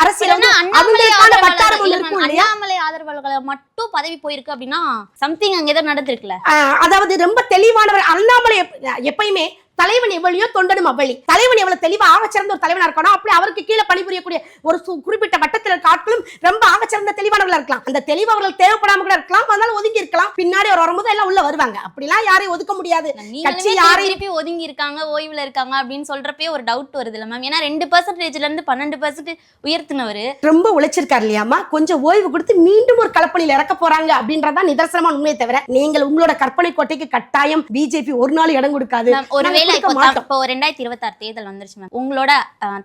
அரசியல் அண்ணாமலை ஆதரவாளர்களை மட்டும் பதவி போயிருக்கு அப்படின்னா சம்திங் அங்க ஏதோ நடந்திருக்குல்ல. அதாவது ரொம்ப தெளிவானவர் அண்ணாமலை. எப்பயுமே தலைவன் எவ்வளியோ தொண்டனும் அவ்வளி. தலைவன் எவ்வளவு தெளிவா ஆகச்சிறந்த ஒரு தலைவனா இருக்கணும். அப்படி அவருக்கு கீழே பணிபுரியக்கூடிய ஒரு குறிப்பிட்ட வட்டத்தில் இருக்க ஆட்களும் ரொம்ப ஆகச்சிறந்த தெளிவானவர்களா இருக்கலாம். அந்த தெளிவு அவர்கள் தேவைப்படாம கூட இருக்கலாம். அதனால ஒதுங்கி இருக்கலாம். பின்னாடி அவர் வரும்போது எல்லாம் உள்ள வருவாங்க. அப்படிலாம் யாரையும் ஒதுக்க முடியாது. கட்சி யாரையும் திருப்பி ஒதுங்கி இருக்காங்க, ஓய்வுல இருக்காங்க அப்படின்னு சொல்றப்பே ஒரு டவுட் வருது இல்ல மேம். ஏன்னா 2%ல இருந்து 12% உயர்த்தினவரு ரொம்ப உழைச்சிருக்காரு இல்லையாமா. கொஞ்சம் ஓய்வு கொடுத்து மீண்டும் ஒரு கலப்பணியில் இறக்க போறாங்க அப்படின்றதான் நிதர்சனமான உண்மையை தவிர நீங்கள் உங்களோட கற்பனை கோட்டைக்கு கட்டாயம் பிஜேபி ஒரு நாள் இடம் கொடுக்காது. ஒருவேளை இப்போ 2026 தேர்தல் வந்துருச்சு மேம். உங்களோட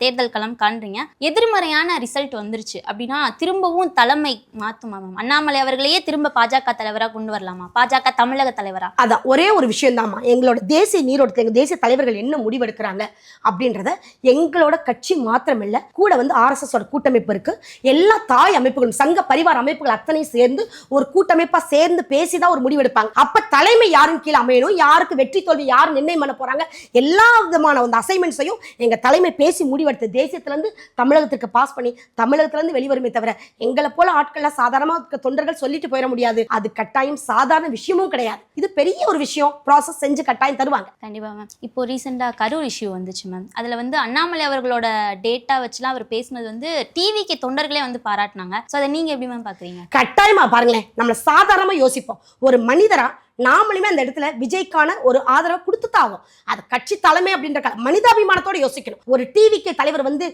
தேர்தல் களம் காண்றீங்க, எதிர்மறையான ரிசல்ட் வந்துருச்சு அப்படின்னா திரும்பவும் தலைமை மாத்துமா மேம்? அண்ணாமலை அவர்களையே திரும்ப பாஜக தலைவரா கொண்டு வரலாமா? பாஜக தமிழக தலைவரா? அதான் ஒரே ஒரு விஷயம் தான்மா. எங்களோட தேசிய நீரோட்டத்தில் எங்க தேசிய தலைவர்கள் என்ன முடிவெடுக்கிறாங்க அப்படின்றத எங்களோட கட்சி மாத்திரமில்ல, கூட வந்து RSS கூட்டமைப்பு இருக்கு. எல்லா தாய் அமைப்புகளும் சங்க பரிவார அமைப்புகள் அத்தனையும் சேர்ந்து ஒரு கூட்டமைப்பா சேர்ந்து பேசிதான் ஒரு முடிவெடுப்பாங்க. அப்ப தலைமை யாரும் கீழே அமையணும், யாருக்கு வெற்றி தோல்வி யார் நிர்ணயம் பண்ண போறாங்க, எல்லா விதமான அசைன்மெண்ட்ஸையும் எங்க தலைமை பேசி முடிவெடுத்து தேசியத்துல இருந்து தமிழகத்துக்கு பாஸ் பண்ணி தமிழகத்துல இருந்து வெளிவருமே தவிர எங்களை போல ஆட்கள்லாம் சாதாரணமா தொண்டர்கள் சொல்லிட்டு போயிட முடியாது. அது கட்டாயம் சாதாரண விஷயமும் கிடையாது. இது பெரிய ஒரு விஷயம். ப்ராசஸ் செஞ்சு கட்டாயம் தருவாங்க. கண்டிப்பா மேம். இப்போ ரீசெண்டா கரூர் இஷ்யூ வந்துச்சு மேம். அதுல வந்து அண்ணாமலை அவர்களோட டேட்டா வச்சுலாம் அவர் பேசினது வந்து டிவிக்கு தொண்டர்களே வந்து பாராட்டினாங்க. ஸோ அதை நீங்க எப்படி மேம் பாக்குறீங்க? கட்டாயமா பாருங்களேன், நம்ம சாதாரணமா யோசிப்போம். ஒரு மனிதரா நாமளுமே அந்த இடத்துல விஜய்க்கான ஒரு ஆதரவு கொடுத்துதான் ஆகும். அது கட்சி தலைமை அப்படின்ற மனிதாபிமானத்தோட யோசிக்கணும். ஒரு டிவிக்கு தலைவர் வந்து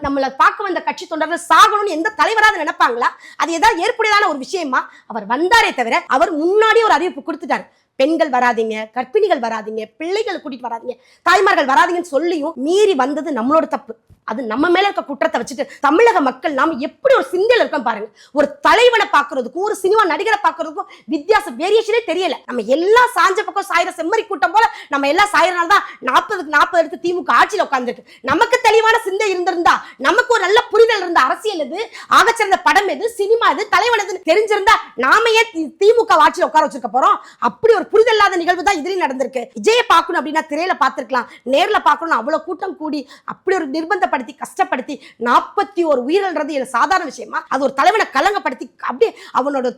நம்மளை பார்க்க வந்த கட்சி தொண்டர்கள் சாகணும்னு எந்த தலைவராக நினைப்பாங்களா? அது ஏதாவது ஏற்புடையதான ஒரு விஷயமா? அவர் வந்தாரே தவிர அவர் முன்னாடியே ஒரு அறிவிப்பு கொடுத்துட்டாரு. பெண்கள் வராதிங்க, கர்ப்பிணிகள் வராதிங்க, பிள்ளைகள் கூட்டிட்டு வராதிங்க, தாய்மார்கள் வராதிங்கன்னு சொல்லியும் மீறி வந்தது நம்மளோட தப்பு. அது நம்ம மேல இருக்க குற்றத்தை வச்சுட்டு தமிழக மக்கள் நாம எப்படி ஒரு சிந்தையில இருக்கோம் பாருங்க. ஒரு தலைவனை பாக்குறதுக்கும் ஒரு சினிமா நடிகரை பாக்குறதுக்கும் வித்தியாசம் வேரியேஷனே தெரியல. நம்ம எல்லாம் சாஞ்ச பக்கம் சாயிர செம்மறி கூட்டம் போல நம்ம எல்லாம் சாயிரனால்தான் 40 எடுத்து திமுக ஆட்சியில உட்கார்ந்துருக்கு. நமக்கு தெளிவான சிந்தை இருந்திருந்தா, நமக்கு ஒரு நல்ல புரிதல் இருந்த அரசியல் எது, ஆகச்சிறந்த படம் எது, சினிமா எது, தலைவன் எது தெரிஞ்சிருந்தா நாம ஏன் திமுக ஆட்சியில உட்கார வச்சிருக்க போறோம்? அப்படி ஒரு புரிதல் இல்லாத நிகழ்வு தான் இதுலயும் நடந்திருக்கு. விஜய பார்க்கணும் அப்படின்னா திரையில பார்த்திருக்கலாம், நேர்ல பார்க்கணும் அவ்வளவு கூட்டம் கூடி அப்படி ஒரு நிர்பந்தப்படுத்தி கஷ்டப்படுத்தி 41 உயிர்கள்ன்றது சாதாரண விஷயமா? அது ஒரு தலைவனை கலங்கப்படுத்தி அப்படியே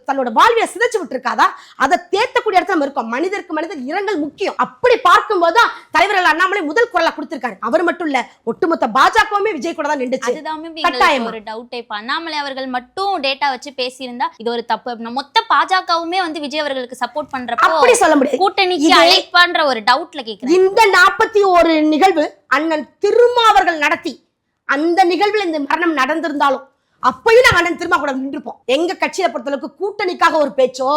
தன்னோட வாழ்வியை சிதைச்சு விட்டு இருக்காதா? அதை தேர்த்தக்கூடிய இடத்துல இருக்கும். மனிதருக்கு மனிதர் இரங்கல் முக்கியம். அப்படி பார்க்கும்போது தலைவர்கள் அண்ணாமலை முதல் குரலா கொடுத்திருக்காரு. அவர் மட்டும் இல்ல, ஒட்டுமொத்த பாஜகவுமே விஜய் கூட தான் நின்றுச்சு. அதுதான் ஒரு டவுட். இப்ப அண்ணாமலை அவர்கள் மட்டும் டேட்டா வச்சு பேசியிருந்தா இது ஒரு தப்பு. மொத்த பாஜகவுமே வந்து விஜய் அவர்களுக்கு சப்போர்ட் பண்றப்போ அப்படி சொல்ல முடியாது. கூட்டணிக்கு அழைப்பான்ற ஒரு டவுட்ல கேக்குறேன். இந்த 41 நிகழ்வு அண்ணன் திருமாவர்கள் நடத்தி அந்த நிகழ்வில் இந்த மரணம் நடந்திருந்தாலும் அப்பயும் நாங்க அண்ணன் திருமா கூட நின்றுப்போம். எங்க கட்சியை பொறுத்தளவுக்கு கூட்டணிக்காக ஒரு பேச்சோ,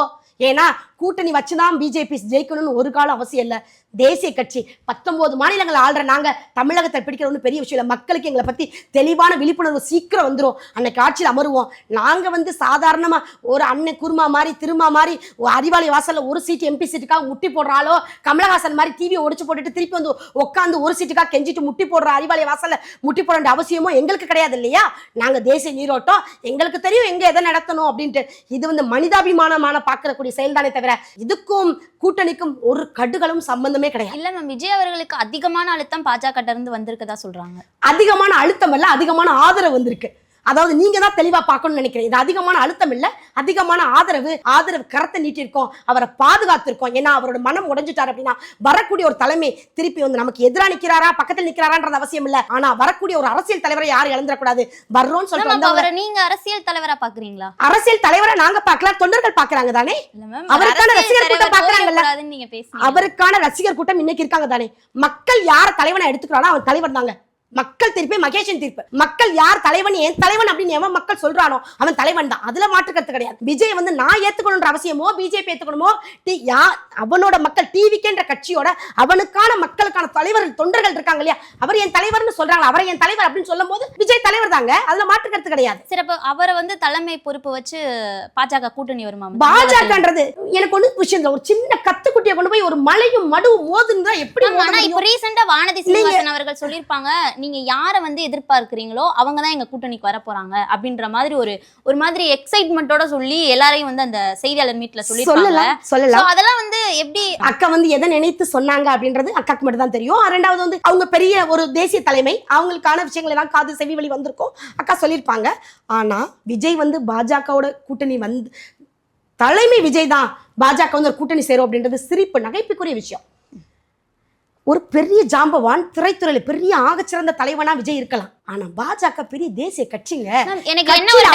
ஏன்னா கூட்டணி வச்சுதான் பிஜேபி ஜெயிக்கணும்னு ஒரு காலம் அவசியம் இல்ல. தேசிய கட்சி 19 மாநிலங்கள் ஆள்ற நாங்க தமிழகத்தை பிடிக்கிறோம்னு பெரிய விஷயம் இல்ல. மக்களுக்கு எங்களை பத்தி தெளிவான விழிப்புணர்வு சீக்கிரம் வந்துடும். அன்னைக்கு ஆட்சியில் அமருவோம். நாங்க வந்து சாதாரணமா ஒரு அண்ணன் குருமா மாதிரி திருமா மாதிரி அறிவாளி வாசல்ல ஒரு சீட்டு MP சீட்டுக்காக முட்டி போடுறாலோ, கமலஹாசன் மாதிரி டிவியை ஒடிச்சு போட்டுட்டு திருப்பி வந்து உட்காந்து ஒரு சீட்டுக்காக கெஞ்சிட்டு முட்டி போடுற அறிவாளி வாசல்ல முட்டி போட வேண்டிய அவசியமோ எங்களுக்கு கிடையாது இல்லையா? நாங்க தேசிய நீரோட்டம், எங்களுக்கு தெரியும் எங்க எதை நடத்தணும் அப்படின்ட்டு. இது வந்து மனிதாபிமானமான பார்க்கக்கூடிய செயல்தானே தவிர இதுக்கும் கூட்டணிக்கும் ஒரு கடுகளும் சம்பந்தமே கிடையாது. இல்ல மேம், விஜய் அவர்களுக்கு அதிகமான அழுத்தம் பாஜக இருந்து வந்திருக்கதா சொல்றாங்க. அதிகமான அழுத்தம் இல்ல, அதிகமான ஆதரவு வந்திருக்கு. அதாவது நீங்க தான் தெளிவா பார்க்கணும்னு நினைக்கிறேன். இது அதிகமான அழுத்தம் இல்ல, அதிகமான ஆதரவு கரத்தை நீட்டிருக்கோம், அவரை பாதுகாத்திருக்கோம். ஏன்னா அவரோட மனம் உடைஞ்சிட்டாரு அப்படின்னா வரக்கூடிய ஒரு தலைமை திருப்பி வந்து நமக்கு எதிராக நிக்கிறாரா பக்கத்தில் நிக்கிறாரான்றது அவசியம் இல்ல. ஆனா வரக்கூடிய ஒரு அரசியல் தலைவரை யாரும் இழந்துடக்கூடாது. வர்றோம்னு சொல்லிட்டு நீங்க அரசியல் தலைவரா பாக்குறீங்களா? அரசியல் தலைவரை நாங்க பார்க்கலாம், தொண்டர்கள் பாக்குறாங்க தானே. அவருக்கான ரசிகர் கூட்டம் பாக்குறாங்கல்ல, அவருக்கான ரசிகர் கூட்டம் இன்னைக்கு இருக்காங்க தானே. மக்கள் யார தலைவனை எடுத்துக்கிறானோ அவன் தலைவர் தாங்க. மக்கள் தீர்ப்பே மகேஷன் தீர்ப்பு. மக்கள் யார் தலைவன், என் தலைவன் அப்படின்னு எவன் மக்கள் சொல்றானோ அவன் தலைவன் தான். அதுல மாற்றுக்கிறது கிடையாது. விஜய் வந்து நான் ஏத்துக்கணும்ன்ற அவசியமோ பிஜேபி ஏத்துக்கணுமோ அவனோட மக்கள் டிவிக்கேன்ற கட்சியோட அவனுக்கான மக்களுக்கான தலைவர்கள் தொண்டர்கள் இருக்காங்க இல்லையா, அவர் என் தலைவர்னு சொல்றாங்க, அவரை என் தலைவர் அப்படின்னு சொல்லும் போது விஜய் தலைவர் தாங்க, அதுல மாற்றுக்கிறது கிடையாது. சிறப்பு. அவரை வந்து தலைமை பொறுப்பு வச்சு பாஜக கூட்டணி வருமா? பாஜகன்றது எனக்கு ஒண்ணு விஷயம், ஒரு சின்ன கத்துக்குட்டியை கொண்டு போய் ஒரு மலையும் மடுவும் மோதுன்னு எப்படி. ஆனா இப்ப ரீசெண்டா வானதி சீனிவாசன் அவர்கள் சொல்லிருப்பாங்க, நீங்க யாரை வந்து எதிர்பார்க்கிறீங்களோ அவங்க தான் எங்க கூட்டணிக்கு வர போறாங்க அப்படின்ற மாதிரி ஒரு மாதிரி எக்ஸைட்மெண்டோட சொல்லி எல்லாரையும் வந்து அந்த செய்தியாளர் மீட்ல சொல்லலாம். அதெல்லாம் வந்து எப்படி அக்கா வந்து எதை நினைத்து சொன்னாங்க அப்படின்றது அக்காக்கு மட்டும் தான் தெரியும். ரெண்டாவது வந்து அவங்க பெரிய ஒரு தேசிய தலைமை, அவங்களுக்கான விஷயங்கள் எல்லாம் காது செவி வழி வந்திருக்கும், அக்கா சொல்லியிருப்பாங்க. ஆனா விஜய் வந்து பாஜகவோட கூட்டணி வந்து தலைமை விஜய் தான் பாஜக வந்து ஒரு கூட்டணி சேரும் அப்படின்றது சிரிப்பு நகைப்புக்குரிய விஷயம். ஒரு பெரிய ஜாம்பவான், திரைத்துறையில பெரிய ஆகச்சிறந்த தலைவனா விஜய் இருக்கலாம். ஆனா பாஜக பெரிய தேசிய கட்சிங்க. எனக்கு என்ன ஒரு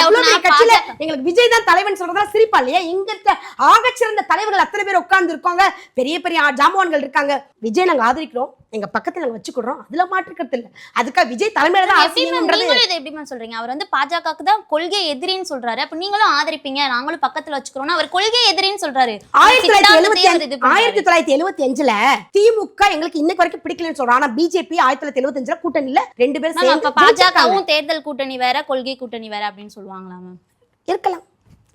கட்சியில எங்களுக்கு விஜய் தான் தலைவன் சொல்றதா சிரிப்பா இல்லையா? இங்க இருக்க ஆகச்சிறந்த தலைவர்கள் அத்தனை பேர் உட்கார்ந்து இருக்காங்க, பெரிய பெரிய ஜாம்பவான்கள் இருக்காங்க. விஜய் நாங்க ஆதரிக்கிறோம், எங்க பக்கத்துல நாங்க வச்சுக்கிறோம், அதுல மாற்றுக்கிறது இல்ல. அதுக்காக விஜய் தலைமையில தான் எப்படி சொல்றீங்க? அவர் வந்து பாஜகவுக்கு தான் கொள்கை எதிரின்னு சொல்றாரு, அப்ப நீங்களும் ஆதரிப்பீங்க, நாங்களும் பக்கத்துல வச்சுக்கிறோம், அவர் கொள்கை எதிரின்னு சொல்றாரு. 1975ல திமுக எங்களுக்கு இன்னைக்கு வரைக்கும் பிடிக்கலன்னு சொல்றோம். ஆனா பிஜேபி 1975ல கூட்டணியில 2 பேரும் சேர்ந்து பாஜகவும் தேர்தல் கூட்டணி வேற கொள்கை கூட்டணி வேற அப்படின்னு சொல்லுவாங்களா மேம்? இருக்கலாம்,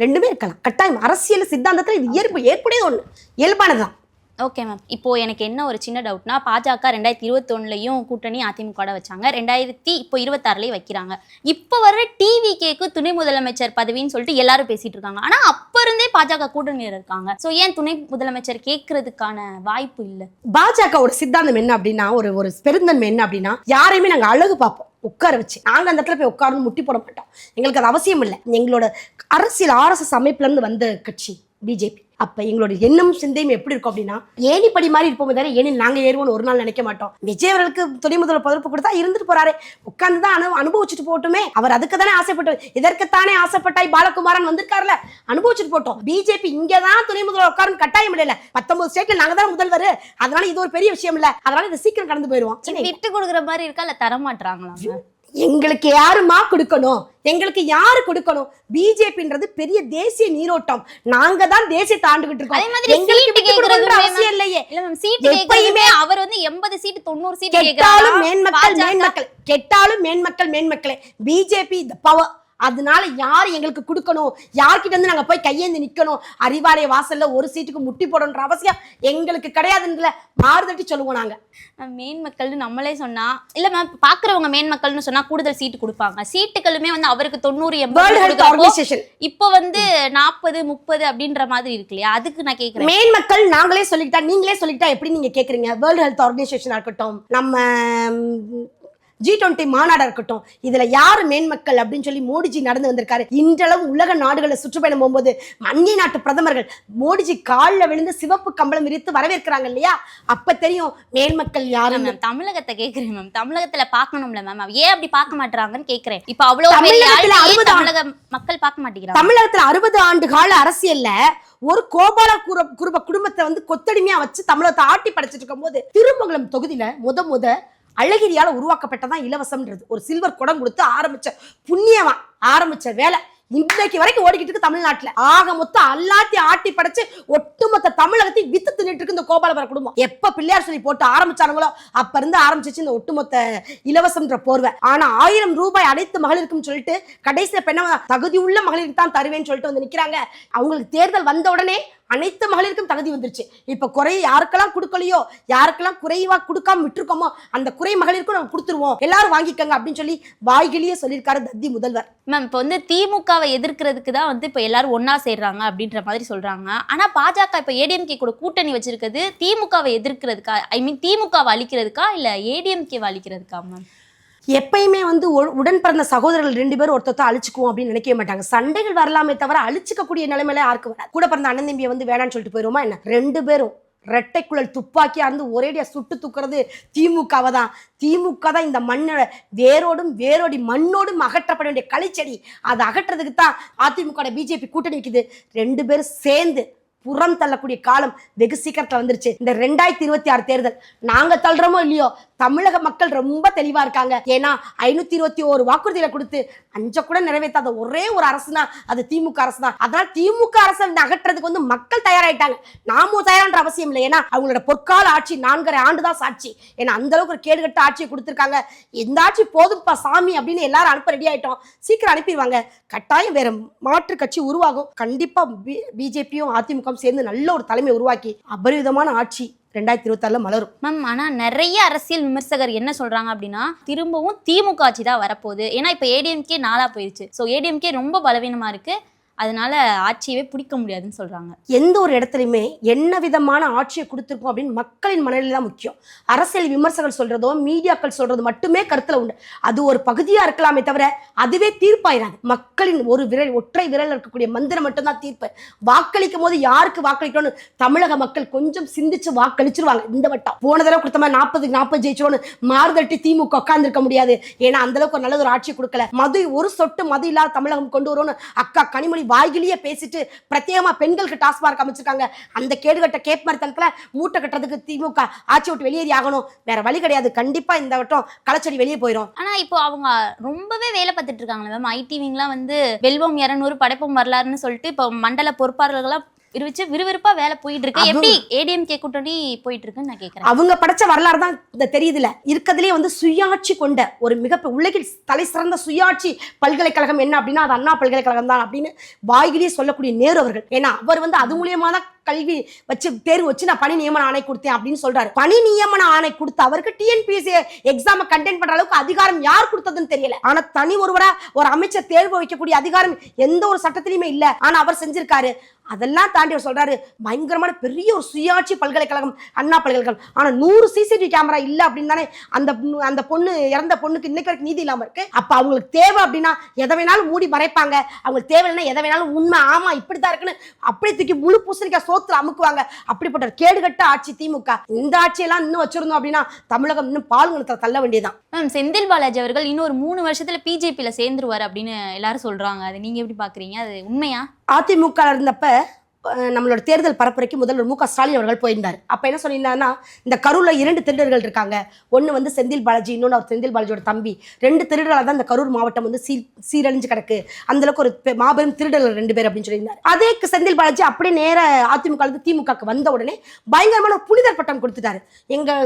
ரெண்டுமே இருக்கலாம். கட்டாயம் அரசியல் சித்தாந்தத்துல இது ஏற்புடையது ஒண்ணு, இயல்பானதுதான். Okay ma'am. இப்போ எனக்கு என்ன ஒரு சின்ன டவுட்னா, பாஜக 2021லயும் கூட்டணி அதிமுக வச்சாங்க, 2026லயும் வைக்கிறாங்க. இப்போ வர டிவிகேக்கு துணை முதலமைச்சர் பதவின்னு சொல்லிட்டு எல்லாரும் பேசிட்டு இருக்காங்க. ஆனா அப்ப இருந்தே பாஜக கூட்டணியில் இருக்காங்க. சோ ஏன் துணை முதலமைச்சர் கேட்கறதுக்கான வாய்ப்பு இல்லை? பாஜகவோட சித்தாந்தம் என்ன அப்படின்னா, ஒரு பெருந்தன்மை என்ன அப்படின்னா, யாரையுமே நாங்க அழகு பார்ப்போம், உட்கார வச்சு. நாங்க அந்த இடத்துல போய் உட்கார்ந்து முட்டி போட மாட்டோம், எங்களுக்கு அது அவசியம் இல்லை. எங்களோட அரசியல் RSS அமைப்புல இருந்து வந்த கட்சி பிஜேபி. அப்ப எங்களோட எண்ணம் சிந்தையும் எப்படி இருக்கும் அப்படின்னா, ஏணிப்படி மாதிரி இருப்போம் தவிர ஏனில் நாங்க ஏறுவோம்னு ஒரு நாள் நினைக்க மாட்டோம். விஜய் அவர்களுக்கு துணை முதல்வர் பொறுப்பு கொடுத்தா இருந்துட்டு போறாரு, உட்கார்ந்து தான் அனுபவிச்சுட்டு போட்டுமே. அவர் அதுக்கு தானே ஆசைப்பட்டு, இதற்குத்தானே ஆசைப்பட்டாய் பாலகுமாரன் வந்திருக்காருல, அனுபவிச்சுட்டு போட்டோம். பிஜேபி இங்கதான் துணை முதல்வர் உட்காருன்னு கட்டாயம் இல்ல. 19 ஸ்டேட்ல நாங்க தான் முதல்வர், அதனால இது ஒரு பெரிய விஷயம் இல்ல, அதனால இது சீக்கிரம் கடந்து போயிருவோம். விட்டு கொடுக்குற மாதிரி இருக்கா, இல்ல தர மாட்டாங்களா? எங்களுக்கு யாருமா கொடுக்கணும், எங்களுக்கு யாரு கொடுக்கணும்? பிஜேபின்றது பெரிய தேசிய நீரோட்டம், நாங்க தான் தேசியத்தை ஆண்டுகிட்டு இருக்கோம். அவசியம் இல்லையே. எப்பயுமே அவர் வந்து 80 சீட் 90 சீட் கேட்டாலும் மேன்மக்கள் கெட்டாலும் மேன்மக்களே. பிஜேபி பவர், அதனால யார் எங்களுக்கு கொடுக்கணும், யார்கிட்ட இருந்து நாங்க போய் கையேந்து நிக்கணும், அறிவாலய வாசல்ல ஒரு சீட்டுக்கு முட்டி போடணுன்ற அவசியம் எங்களுக்கு கிடையாதுன்றதுல மாறுதட்டி சொல்லுவோம். நாங்க மேன்மக்கள்னு நம்மளே சொன்னா இல்ல மேம், பாக்குறவங்க மேன்மக்கள்னு சொன்னா கூடுதல் சீட்டு கொடுப்பாங்க. சீட்டுகளுமே வந்து அவருக்கு 90-80 இப்போ வந்து 40-30 அப்படின்ற மாதிரி இருக்கு இல்லையா? அதுக்கு நான் கேக்குறேன். மேன்மக்கள் நாங்களே சொல்லிக்கிட்டா நீங்களே சொல்லிக்கிட்டா எப்படி நீங்க கேக்குறீங்க? வேர்ல்டு ஹெல்த் ஆர்கனைசேஷனா இருக்கட்டும், நம்ம G20 மாநாடா இருக்கட்டும், இதுல யாரு மேன்மக்கள் அப்படின்னு சொல்லி மோடிஜி நடந்து வந்திருக்காரு. இன்றளவு உலக நாடுகளை சுற்றுப்பயணம் போகும்போது அந்நிய நாட்டு பிரதமர்கள் மோடிஜி காலில் விழுந்து சிவப்பு கம்பளம் விரித்து வரவேற்கிறாங்க இல்லையா? அப்ப தெரியும் மேன்மக்கள் யாரு. மேம் தமிழகத்தை கேக்குறேன் மேம், தமிழகத்துல பாக்கணும்ல மேம், ஏன் அப்படி பார்க்க மாட்டாங்கன்னு கேக்குறேன். இப்ப அவ்வளவு தமிழக மக்கள் பார்க்க மாட்டேங்கிறாங்க. தமிழகத்துல 60 ஆண்டு கால அரசியல்ல ஒரு கோபால குடும்பத்தை வந்து கொத்தடிமையா வச்சு தமிழகத்தை ஆட்டி படைச்சிட்டு இருக்கும் போது திருமங்கலம் தொகுதியில முத அழகிரியால உருவாக்கப்பட்டதான் இலவசம்ன்றது. ஒரு சில்வர் குடம் கொடுத்து ஆரம்பிச்ச புண்ணியமா ஆரம்பிச்ச வேலை இன்னைக்கு வரைக்கும் ஓடிக்கிட்டு இருக்கு தமிழ்நாட்டுல. ஆக மொத்தம் எல்லாத்தையும் ஆட்டி படைச்சு ஒட்டுமொத்த தமிழகத்தை வித்து தின்னுட்டு இருக்கு இந்த கோபாலபுர குடும்பம். எப்ப பிள்ளையார் சொல்லி போட்டு ஆரம்பிச்சாங்களோ அப்ப இருந்து ஆரம்பிச்சிச்சு இந்த ஒட்டுமொத்த இலவசம்ன்ற போர்வை. ஆனா 1000 ரூபாய் அனைத்து மகளிருக்கும் சொல்லிட்டு கடைசியில பெண்ண தகுதி உள்ள மகளிருக்கு தான் தருவேன்னு சொல்லிட்டு வந்து நிக்கிறாங்க. அவங்களுக்கு தேர்தல் வந்த உடனே அனைத்து மகளிருக்கும் தகுதி வந்துருச்சு. இப்ப குறை யாருக்கெல்லாம் கொடுக்கலையோ, யாருக்கெல்லாம் குறைவா கொடுக்காம விட்டுருக்கோமோ அந்த குறை மகளிருக்கும் நம்ம கொடுத்துருவோம், எல்லாரும் வாங்கிக்கங்க அப்படின்னு சொல்லி வாய்கிலேயே சொல்லியிருக்காரு தத்தி முதல்வர். மேம் இப்ப வந்து திமுகவை எதிர்க்கிறதுக்கு தான் வந்து இப்ப எல்லாரும் ஒன்னா சேர்றாங்க அப்படின்ற மாதிரி சொல்றாங்க. ஆனா பாஜக இப்ப ஏடிஎம்கே கூட கூட்டணி வச்சிருக்கிறது திமுகவை எதிர்க்கிறதுக்கா, ஐ மீன் திமுகவை அழிக்கிறதுக்கா இல்ல ஏடிஎம்கேவை அழிக்கிறதுக்கா? மேம் எப்பயுமே வந்து உடன் பிறந்த சகோதரர்கள் 2 பேரும் ஒருத்தத்தை அழிச்சுக்குவோம் அப்படின்னு நினைக்கவே மாட்டாங்க. சண்டைகள் வரலாமே தவிர அழிச்சுக்கக்கூடிய நிலைமையில யாருக்கு வராது. கூட பிறந்த அண்ணன் தம்பியை வந்து வேணான்னு சொல்லிட்டு போயிருவோமா என்ன? 2 பேரும் ரெட்டைக்குழல் துப்பாக்கியா இருந்து ஒரேடியா சுட்டு தூக்குறது திமுகவை தான். திமுக தான் இந்த மண்ணோட வேரோடி மண்ணோடும் அகற்றப்பட வேண்டிய களிச்செடி. அதை அகற்றதுக்கு தான் அதிமுக பிஜேபி கூட்டணி வைக்குது. 2 பேரும் சேர்ந்து புறம் தள்ளக்கூடிய காலம் வெகு சீக்கிரத்துல வந்துருச்சு. இந்த 2026 தேர்தல் நாங்க தள்ளுறோமோ இல்லையோ, தமிழக மக்கள் ரொம்ப தெளிவா இருக்காங்க. ஏன்னா 521 வாக்குறுதிகளை கொடுத்து அஞ்ச கூட நிறைவேற்றாத ஒரே ஒரு அரசுனா அது திமுக அரசு தான். அதனால திமுக அரசை அகற்றதுக்கு வந்து மக்கள் தயாராயிட்டாங்க. நாமும் தயாரான்ற அவசியம் இல்லை. ஏன்னா அவங்களோட பொற்கால ஆட்சி 4.5 ஆண்டு தான் சாட்சி. ஏன்னா அந்த அளவுக்கு ஒரு கேடுகட்ட ஆட்சியை கொடுத்திருக்காங்க. இந்த ஆட்சி போதும்பா சாமி அப்படின்னு எல்லாரும் அனுப்ப ரெடி ஆயிட்டோம். சீக்கிரம் அனுப்பிடுவாங்க. கட்டாயம் வேற மாற்று கட்சி உருவாகும். கண்டிப்பா பிஜேபியும் அதிமுகவும் சேர்ந்து நல்ல ஒரு தலைமை உருவாக்கி அபரிவிதமான ஆட்சி 2026 மலரும். மேம், ஆனா நிறைய அரசியல் விமர்சகர் என்ன சொல்றாங்க அப்படின்னா, திரும்பவும் திமுக ஆட்சி தான் வரப்போகுது. ஏன்னா இப்ப ஏடிஎம்கே 4 போயிருச்சு. ஸோ ஏடிஎம்கே ரொம்ப பலவீனமா இருக்கு, அதனால ஆட்சியவே பிடிக்க முடியாதுன்னு சொல்றாங்க. எந்த ஒரு இடத்துலையுமே என்ன விதமான ஆட்சியை கொடுத்துருக்கோம் அப்படின்னு மக்களின் மனநிலை தான் முக்கியம். அரசியல் விமர்சகர்கள் சொல்றதோ மீடியாக்கள் சொல்றது மட்டுமே கருத்துல உண்டு. அது ஒரு பகுதியா இருக்கலாமே தவிர அதுவே தீர்ப்பாயிராது. மக்களின் ஒரு விரல், ஒற்றை விரல் இருக்கக்கூடிய மந்திரம் மட்டும்தான் தீர்ப்பு. வாக்களிக்கும் போது யாருக்கு வாக்களிக்கணும்னு தமிழக மக்கள் கொஞ்சம் சிந்திச்சு வாக்களிச்சிருவாங்க. இந்த வட்டம் போன தடவை கொடுத்த மாதிரி 40-40 ஜெயிச்சிரோன்னு மாறுதட்டி திமுக உட்கார்ந்துருக்க முடியாது. ஏன்னா அந்த அளவுக்கு ஒரு நல்ல ஒரு ஆட்சி கொடுக்கல. மது ஒரு சொட்டு மது இல்லாத தமிழகம் கொண்டு வரும்னு அக்கா கனிமொழி வாய்கிலேயே பேசிட்டு பிரத்யேகமா பெண்களுக்கு டாஸ்மார்க் அமைச்சிருக்காங்க. அந்த கேடுகட்ட கேப் மாதிரி தனத்துல மூட்டை கட்டுறதுக்கு திமுக ஆட்சி விட்டு வெளியேறி ஆகணும். வேற வழி கிடையாது. கண்டிப்பா இந்த வட்டம் களச்சடி வெளியே போயிடும். ஆனா இப்போ அவங்க ரொம்பவே வேலை பார்த்துட்டு இருக்காங்களே மேம். ஐடி விங்லாம் வந்து வெல்வம் 200 படைப்பும் வரலாறுன்னு சொல்லிட்டு இப்போ மண்டல பொறுப்பாளர்கள்லாம் இருந்துச்சு, விறுவிறுப்பா வேலை போயிட்டு இருக்கு. எப்படி ஏடிஎம்கே கூட்டணி போயிட்டு இருக்குன்னு நான் கேட்கிறேன். அவங்க படைச்ச வரலாறு தான் இந்த தெரியுதுல. இருக்கிறதுலே வந்து சுயாட்சி கொண்ட ஒரு மிக உலகில் தலை சிறந்த சுயாட்சி பல்கலைக்கழகம் என்ன அப்படின்னா அது அண்ணா பல்கலைக்கழகம் தான் அப்படின்னு வாய்கிலேயே சொல்லக்கூடிய நேரு அவர்கள். ஏன்னா அவர் வந்து அது மூலியமா தான் கல்வி வச்சு தேர்வு வச்சு நான் பணி நியமன ஆணை கொடுத்தேன் அப்படின்னு சொல்றாரு. பணி நியமன ஆணை கொடுத்த அவருக்கு டிஎன்பிஎஸ்சி எக்ஸாம் கண்டென்ட் பண்ற அளவுக்கு அதிகாரம் யார் கொடுத்ததுன்னு தெரியல. ஆனா தனி ஒருவரா ஒரு அமைச்சர் தேர்வு வைக்கக்கூடிய அதிகாரம் எந்த ஒரு சட்டத்திலுமே இல்ல. ஆனா அவர் செஞ்சிருக்காரு. அதெல்லாம் தாண்டி அவர் சொல்றாரு பயங்கரமான பெரிய ஒரு சுயாட்சி பல்கலைக்கழகம் அண்ணா பல்கலைக்கழகம். ஆனா 100 சிசிடிவி கேமரா இல்ல அப்படின்னு தானே அந்த பொண்ணு இறந்த பொண்ணுக்கு இன்னைக்கு வரைக்கும் நீதி இல்லாம இருக்கு. அப்ப அவங்களுக்கு தேவை அப்படின்னா எதை வேணாலும் மூடி மறைப்பாங்க. அவங்களுக்கு தேவைன்னா எதை வேணாலும் உண்மை ஆமா இப்படித்தான் இருக்குன்னு அப்படியே தூக்கி முழு பூசணிக்காய் சோத்துல அமுக்குவாங்க. அப்படிப்பட்ட கேடுகட்ட ஆட்சி திமுக. இந்த ஆட்சியெல்லாம் இன்னும் வச்சிருந்தோம் அப்படின்னா தமிழகம் இன்னும் பால்குணத்தை தள்ள வேண்டியதான். மேம், செந்தில் பாலாஜி அவர்கள் இன்னொரு 3 வருஷத்துல பிஜேபியில சேர்ந்துருவாரு அப்படின்னு எல்லாரும் சொல்றாங்க. அது நீங்க எப்படி பாக்குறீங்க? அது உண்மையா? அதிமுக இருந்தப்ப நம்மளோட தேர்தல் பரப்புரைக்கு முதல்வர் மு க ஸ்டாலின் அவர்கள் போயிருந்தார். அப்ப என்ன சொல்லியிருந்தாருன்னா, இந்த கரூர்ல 2 திருடர்கள் இருக்காங்க. ஒன்னு வந்து செந்தில் பாலாஜி, இன்னொன்று அவர் செந்தில் பாலாஜியோட தம்பி. 2 திருடர்களால் தான் இந்த கரூர் மாவட்டம் வந்து சீரழிஞ்சு கிடக்கு. அந்த அளவுக்கு ஒரு மாபெரும் திருடர்கள் 2 பேர் அப்படின்னு சொல்லியிருந்தார். அதே செந்தில் பாலாஜி அப்படியே நேர அதிமுக திமுக வந்த உடனே பயங்கரமான புனிதர் பட்டம் கொடுத்துட்டாரு. எங்க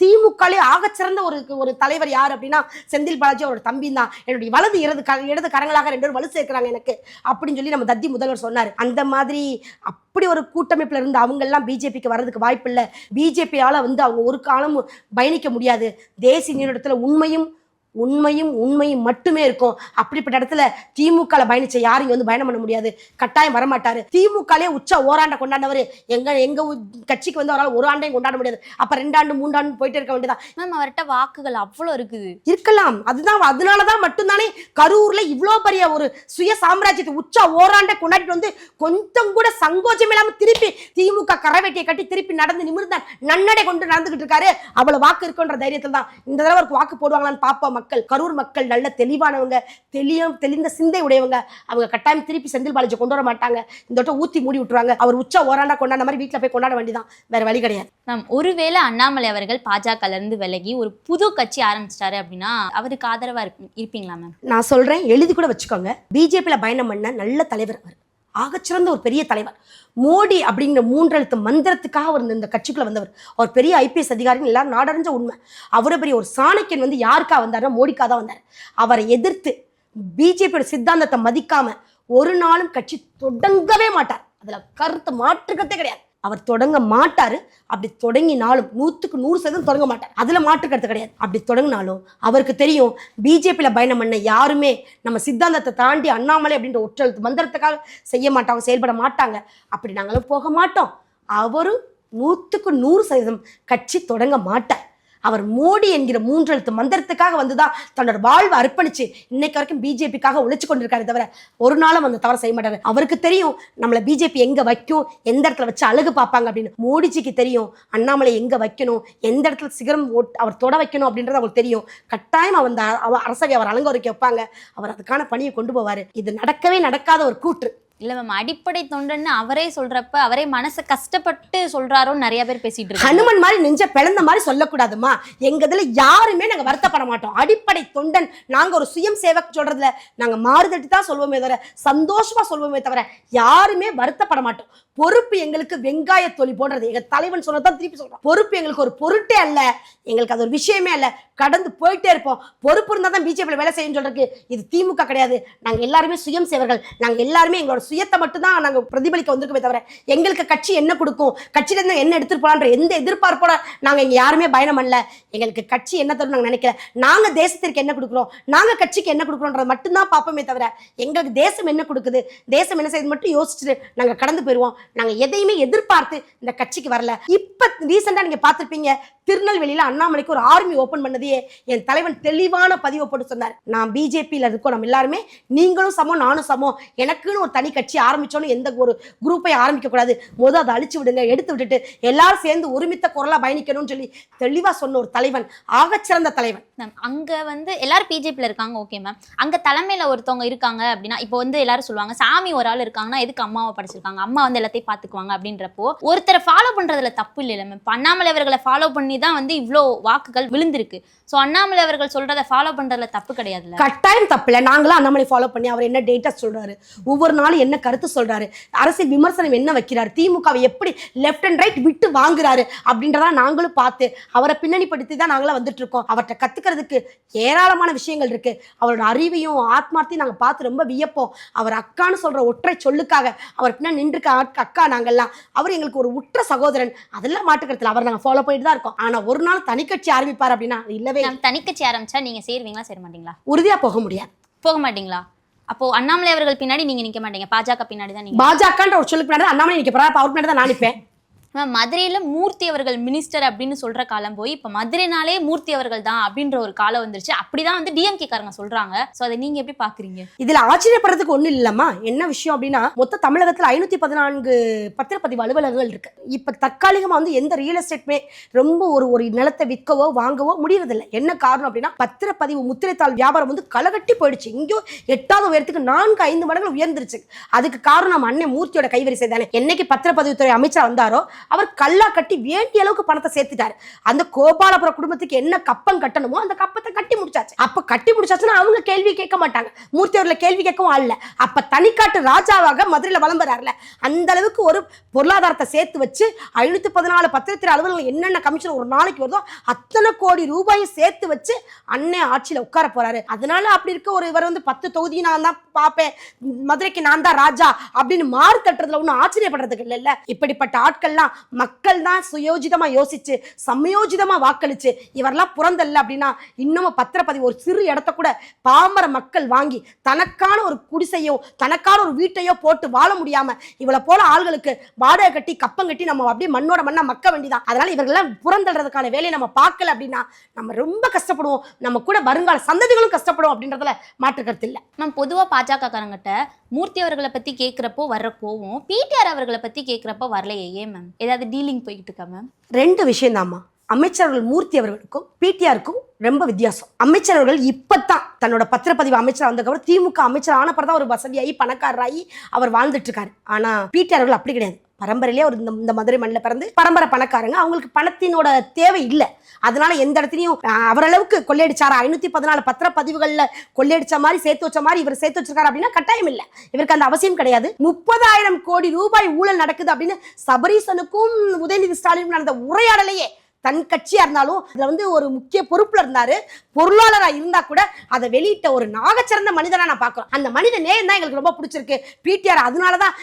திமுகலே ஆகச்சிறந்த ஒரு தலைவர் யார் அப்படின்னா செந்தில் பாலாஜி அவரோட தம்பி தான். என்னுடைய வலது இடது கரங்களாக 2 பேரும் வலு சேர்க்கிறாங்க எனக்கு அப்படின்னு சொல்லி நம்ம தத்தி முதல்வர் சொன்னார். அந்த மாதிரி அப்படி ஒரு கூட்டமைப்புல இருந்து அவங்க எல்லாம் பிஜேபிக்கு வர்றதுக்கு வாய்ப்பு இல்லை. பிஜேபியால வந்து அவங்க ஒரு காலமும் பயணிக்க முடியாது. தேசிய நீரோட்டத்துல உண்மையும் மட்டுமே இருக்கும். அப்படிப்பட்ட இடத்துல திமுக பயணிச்ச யாரும் இங்க வந்து பயணம் பண்ண முடியாது. கட்டாயம் வரமாட்டாரு. திமுகலே உச்ச ஓராண்ட கொண்டாண்டவர் எங்க கட்சிக்கு வந்து அவரால் ஒரு ஆண்டையும் கொண்டாட முடியாது. அப்ப 2 ஆண்டு 3 ஆண்டு போயிட்டே இருக்க வேண்டியதான். மேம், அவர்கிட்ட வாக்குகள் அவ்வளவு இருக்குது. இருக்கலாம். அதனாலதான் மட்டும்தானே கரூர்ல இவ்வளவு பெரிய ஒரு சுய சாம்ராஜ்யத்தை உச்ச ஓராண்ட கொண்டாடிட்டு வந்து கொஞ்சம் கூட சங்கோச்சம் இல்லாம திருப்பி திமுக கரவேட்டியை கட்டி திருப்பி நடந்து நிமிர்ந்த நன்னடை கொண்டு நடந்துகிட்டு இருக்காரு. அவ்வளவு வாக்கு இருக்குன்ற தைரியத்தில் தான் இந்த தடவை அவருக்கு வாக்கு போடுவாங்களான்னு பாப்போம். கரூர் மக்கள் நல்ல தெளிவானவங்க, தெளிந்த சிந்தை உடையவங்க. அவங்க கட்டாயம் திருப்பி செந்தில் பாலாஜி கொண்டு வர மாட்டாங்க. இந்த வட்டம் ஊத்தி மூடி விட்டுருவாங்க. அவர் உச்ச ஓராண்டா கொண்டாட மாதிரி வீட்டுல போய் கொண்டாட வேண்டியதான். வேற வழி கிடையாது. மேம், ஒருவேளை அண்ணாமலை அவர்கள் பாஜகல இருந்து விலகி ஒரு புது கட்சி ஆரம்பிச்சிட்டாரு அப்படின்னா அவருக்கு ஆதரவா இருப்பீங்களா மேம்? நான் சொல்றேன், எழுதி கூட வச்சுக்கோங்க. பிஜேபியில பயணம் பண்ண நல்ல தலைவர் அவர். ஆகச்சிறந்த ஒரு பெரிய தலைவர். மோடி அப்படிங்கிற 3 எழுத்து மந்திரத்துக்காக அவர் இந்த கட்சிக்குள்ள வந்தவர். அவர் பெரிய ஐபிஎஸ் அதிகாரின்னு எல்லாரும் நாடறிஞ்ச உண்மை. அவரை பெரிய ஒரு சாணக்கியன் வந்து யாருக்கா வந்தாருன்னா மோடிக்கா தான் வந்தார். அவரை எதிர்த்து பிஜேபியோட சித்தாந்தத்தை மதிக்காம ஒரு நாளும் கட்சி தொடங்கவே மாட்டார். அதுல கருத்து மாற்றுக்கத்தே கிடையாது. அவர் தொடங்க மாட்டாரு. அப்படி தொடங்கினாலும் 100% தொடங்க மாட்டார். அதுல மாற்று கருத்து கிடையாது. அப்படி தொடங்கினாலும் அவருக்கு தெரியும் பிஜேபியில பயணம் பண்ண யாருமே நம்ம சித்தாந்தத்தை தாண்டி அண்ணாமலை அப்படின்ற ஒற்றெழுத்து மந்திரத்துக்காக செய்ய மாட்டாங்க, செயல்பட மாட்டாங்க. அப்படி நாங்களும் போக மாட்டோம். அவரும் 100% கட்சி தொடங்க மாட்டார். அவர் மோடி என்கிற 3 எழுத்து மந்திரத்துக்காக வந்துதான் தன்னோட வாழ்வை அர்ப்பணிச்சு இன்னைக்கு வரைக்கும் பிஜேபிக்காக உழைச்சு கொண்டிருக்காரு. தவிர ஒரு நாளும் அந்த தவறு செய்ய மாட்டாரு. அவருக்கு தெரியும் நம்மள பிஜேபி எங்க வைக்கும், எந்த இடத்துல வச்சு அழகு பார்ப்பாங்க அப்படின்னு. மோடிஜிக்கு தெரியும் அண்ணாமலை எங்க வைக்கணும், எந்த இடத்துல சிகரம் அவர் தொட வைக்கணும் அப்படின்றது அவருக்கு தெரியும். கட்டாயம் அரசவை அவர் அலங்கரிக்க வைப்பாங்க. அவர் அதுக்கான பணியை கொண்டு போவாரு. இது நடக்கவே நடக்காத ஒரு கூற்று. இல்ல மேம், அடிப்படை தொண்டன்னு அவரே சொல்றப்ப அவரே மனசை கஷ்டப்பட்டு சொல்றாரோன்னு நிறைய பேர் பேசிட்டு இருக்காங்க. ஹனுமன் மாதிரி நெஞ்ச பிளந்த மாதிரி சொல்லக்கூடாதுமா. எங்க இதுல யாருமே நாங்க வருத்தப்பட மாட்டோம். அடிப்படை தொண்டன் நாங்க ஒரு சுயம் சேவக் சொல்றதுல நாங்க மாறுதட்டி தான் சொல்வோமே தவிர, சந்தோஷமா சொல்வோமே தவிர யாருமே வருத்தப்பட மாட்டோம். பொறுப்பு எங்களுக்கு வெங்காய தொலி போன்றது. எங்க தலைவன் சொன்னதான் திருப்பி சொல்றோம். பொறுப்பு எங்களுக்கு ஒரு பொருட்டே அல்ல, எங்களுக்கு அது ஒரு விஷயமே அல்ல. கடந்து போயிட்டே இருப்போம். பொறுப்பு இருந்தா தான் பிஜேபியில் வேலை செய்யும் சொல்றதுக்கு இது திமுக கிடையாது. நாங்க எல்லாருமே சுயம் சேவர்கள். நாங்க எல்லாருமே எங்களோட சுயத்தை மட்டும் தான் நாங்க பிரதிபலிக்க வந்திருக்கோமே தவிர, எங்களுக்கு கட்சி என்ன கொடுக்கும், கட்சியில இருந்து என்ன எடுத்துட்டு போலான்ற எந்த எதிர்பார்ப்போட நாங்க இங்க யாருமே பயணம் பண்ணல. எங்களுக்கு கட்சி என்ன தரும் நாங்க நினைக்கல. நாங்க தேசத்திற்கு என்ன கொடுக்குறோம், நாங்க கட்சிக்கு என்ன கொடுக்குறோம்ன்றத மட்டும்தான் பார்ப்போமே தவிர, எங்களுக்கு தேசம் என்ன கொடுக்குது, தேசம் என்ன செய்யுது மட்டும் யோசிச்சுட்டு நாங்க கடந்து போயிருவோம். நாங்க எதையுமே எதிர்பார்த்து இந்த கட்சிக்கு வரல. இப்ப ரீசெண்டா நீங்க பார்த்திருப்பீங்க, திருநெல்வேலியில அண்ணாமலைக்கு ஒரு ஆர்மி ஓபன் பண்ணதையே என் தலைவன் தெளிவான பதிவை போட்டு சொன்னார். நான் பிஜேபியில இருக்கோம், நம்ம எல்லாருமே நீங்களும் சமம் நானும் சமம், எனக்குன்னு ஒரு தனி கட்சி ஆரம்பிச்சோன்னு எந்த ஒரு குரூப்பை ஆரம்பிக்க கூடாது, முதல் அதை அழிச்சு விடுங்க, எடுத்து விட்டுட்டு எல்லாரும் சேர்ந்து ஒருமித்த குரலா பயணிக்கணும்னு சொல்லி தெளிவா சொன்ன ஒரு தலைவன், ஆகச்சிறந்த தலைவன். அங்க எல்லாரும் பிஜேபியில இருக்காங்க, ஓகே மேம். அங்க தலைமையில ஒருத்தவங்க இருக்காங்க அப்படின்னா, இப்போ எல்லாரும் சொல்லுவாங்க சாமி ஒரு ஆள் இருக்காங்கன்னா எதுக்கு அம்மாவை படிச்சிருக்காங்க, அம்மா எல்லாத்தையும் பாத்துக்குவாங்க அப்படின்றப்போ ஒருத்தரை ஃபாலோ பண்றதுல தப்பு இல்லை மேம். அண்ணாமலை அவர்களை ஃபாலோ பண்ணி தான் இவ்வளோ வாக்குகள் விழுந்திருக்கு. சோ அண்ணாமலை அவர்கள் சொல்றதை ஃபாலோ பண்றதுல தப்பு கிடையாதுல்ல? கட்டாயம் தப்பு இல்லை. நாங்களும் அண்ணாமலை ஃபாலோ பண்ணி அவர் என்ன டேட்டா சொல்றாரு, ஒவ்வொரு நாளும் என்ன கருத்து சொல்றாரு, அரசியல் விமர்சனம் என்ன வைக்கிறாரு, திமுகவை எப்படி லெஃப்ட் அண்ட் ரைட் விட்டு வாங்குறாரு அப்படின்றத நாங்களும் பார்த்து அவரை பின்னணிப்படுத்தி தான் நாங்களும் வந்துட்டு இருக்கோம். அவர்கிட்ட கத்துக்கிறதுக்கு ஏராளமான விஷயங்கள் இருக்கு. அவரோட அறிவையும் ஆத்மார்த்தையும் நாங்க பார்த்து ரொம்ப வியப்போம். அவர் அக்கான்னு சொல்ற ஒற்றை சொல்லுக்காக அவர் பின்னாடி நின்றுக்க அக்கா நாங்கெல்லாம். அவர் எங்களுக்கு ஒரு உற்ற சகோதரன், அதெல்லாம் மாட்டுக்கிறதுல அவர் நாங்க ஃபாலோ பண்ணிட்டு தான் இருக்கோம். ஆனா ஒரு நாள் தனிக்கட்சி ஆரம்பிப்பார் அப்படின்னா இல்லவே. தனிக்கட்சி ஆரம்பிச்சா நீங்க சேருவீங்களா சேர மாட்டீங்களா? உறுதியா போக முடியாது. போக மாட்டீங்களா? அப்போ அண்ணாமலை அவர்கள் பின்னாடி நீங்க நிக்க மாட்டீங்க, பாஜக பின்னாடி தான் நீங்க. பாஜகன்ற ஒரு சொல்லுக்கு பின்னாடி அண்ணாமலை நிக்க போறாரு, அவர் பின்னாடி தான் நான் நிப்பேன். மதுரையில மூர்த்தி அவர்கள் மினிஸ்டர் அப்படின்னு சொல்ற காலம் போய் இப்ப மதுரைனாலே மூர்த்தி அவர்கள் தான் அப்படின்ற ஒரு காலம் வந்துருச்சு. அப்படிதான் டிஎம்கே காரங்க சொல்றாங்க. சோ அதை நீங்க எப்படி பாக்குறீங்க? இதுல ஆச்சரியப்படுறதுக்கு ஒண்ணு இல்லம்மா. என்ன விஷயம் அப்படின்னா, மொத்த தமிழகத்துல 514 பத்திரப்பதிவு அலுவலகங்கள் இருக்கு. இப்ப தற்காலிகமா எந்த ரியல் எஸ்டேட்மே ரொம்ப ஒரு நிலத்தை விற்கவோ வாங்கவோ முடியறதில்லை. என்ன காரணம் அப்படின்னா, பத்திரப்பதிவு முத்திரைத்தாள் வியாபாரம் களகட்டி போயிடுச்சு. இங்கோ 8வது உயரத்துக்கு 4-5 மடங்கு உயர்ந்துருச்சு. அதுக்கு காரணம் அண்ணன் மூர்த்தியோட கைவரிசை தானே. என்னைக்கு பத்திரப்பதிவுத்துறை அமைச்சர் வந்தாரோ அவர் கல்லா கட்டி வேண்டிய அளவுக்கு பணத்தை சேர்த்துட்டாரு. அந்த கோபாலபுர குடும்பத்துக்கு என்ன கப்பம் கட்டணுமோ அந்த கப்பத்தை கட்டி முடிச்சாச்சு. அப்ப கட்டி முடிச்சாச்சுன்னா அவங்க கேள்வி கேட்க மாட்டாங்க. மூர்த்தி அவர்களை கேள்வி கேட்கவும் அல்ல. அப்ப தனிக்காட்டு ராஜாவாக மதுரையில வலம் வராருல, அந்த அளவுக்கு ஒரு பொருளாதாரத்தை சேர்த்து வச்சு 514 பத்திரத்திர அலுவலகம் என்னென்ன கமிஷன் ஒரு நாளைக்கு வருதோ அத்தனை கோடி ரூபாயும் சேர்த்து வச்சு அண்ணன் ஆட்சியில உட்கார போறாரு. அதனால அப்படி இருக்க ஒரு இவர் 10 தொகுதி நான் தான் பார்ப்பேன், மதுரைக்கு நான் தான் ராஜா அப்படின்னு மாறு தட்டுறதுல ஒன்னும் ஆச்சரியப்படுறதுக்கு இல்ல. இப்படிப்பட்ட ஆட்கள்லாம் மக்கள் தான் சுயோஜிதமா யோசிச்சு சமயோஜிதமா வாக்களிச்சு இவரெல்லாம் புறந்தல்ல அப்படின்னா இன்னமும் பத்திரப்பதிவு ஒரு சிறு இடத்த கூட பாமர மக்கள் வாங்கி தனக்கான ஒரு குடிசையோ தனக்கான ஒரு வீட்டையோ போட்டு வாழ முடியாம இவளை போல ஆள்களுக்கு வாடகை கட்டி கப்பம் கட்டி நம்ம அப்படியே மண்ணோட மண்ணா மக்க வேண்டிதான். அதனால இவர்களெல்லாம் புறந்தல்றதுக்கான வேலையை நம்ம பார்க்கல அப்படின்னா நம்ம ரொம்ப கஷ்டப்படுவோம், நம்ம கூட வருங்கால சந்ததிகளும் கஷ்டப்படும் அப்படின்றதுல மாற்று கருத்து இல்லை. மேம், பொதுவா பாஜக காரங்கிட்ட மூர்த்தி அவர்களை பத்தி கேட்கிறப்போ வர்ற கோவம் பிடிஆர் அவர்களை பத்தி கேட்கிறப்போ வரலையே, ஏன் மேம்? ஏதாவது டீலிங் போய்கிட்டு இருக்கா மேம்? 2 விஷயம் தான்மா. அமைச்சர்கள் மூர்த்தி அவர்களுக்கும் பிடிஆருக்கும் ரொம்ப வித்தியாசம். அமைச்சர்கள் இப்பதான் தன்னோட பத்திரப்பதிவு அமைச்சர் வந்ததுக்கப்புறம் திமுக அமைச்சர் ஆனப்பறம் தான் ஒரு வசதியாகி பணக்காரராகி அவர் வாழ்ந்துட்டு இருக்காரு. ஆனா பிடிஆர்கள் அப்படி கிடையாது. பரம்பரையிலே ஒரு இந்த மதுரை மண்ணில் பிறந்து பரம்பரை பணக்காரங்க, அவங்களுக்கு பணத்தினோட தேவை இல்லை. அதனால எந்த இடத்துலையும் அவரளவுக்கு கொள்ளையடிச்சாரா 514 பத்திரப்பதிவுகள்ல கொள்ளையடிச்ச மாதிரி சேர்த்து வச்ச மாதிரி இவர் சேர்த்து வச்சிருக்காரு அப்படின்னா கட்டாயம் இல்லை. இவருக்கு அந்த அவசியம் கிடையாது. 30,000 கோடி ரூபாய் ஊழல் நடக்குது அப்படின்னு சபரீசனுக்கும் உதயநிதி ஸ்டாலினுக்கும் நடந்த உரையாடலையே தன் கட்சியா இருந்தாலும் அதுல ஒரு முக்கிய பொறுப்புல இருந்தாரு, பொருளாளரா இருந்தா கூட அதை வெளியிட்ட ஒரு நாகச்சிறந்த மனிதனா நான் பாக்குறோம். அந்த மனித நேயம் தான் எங்களுக்கு ரொம்ப பிடிச்சிருக்கு பிடிஆர். அதனாலதான்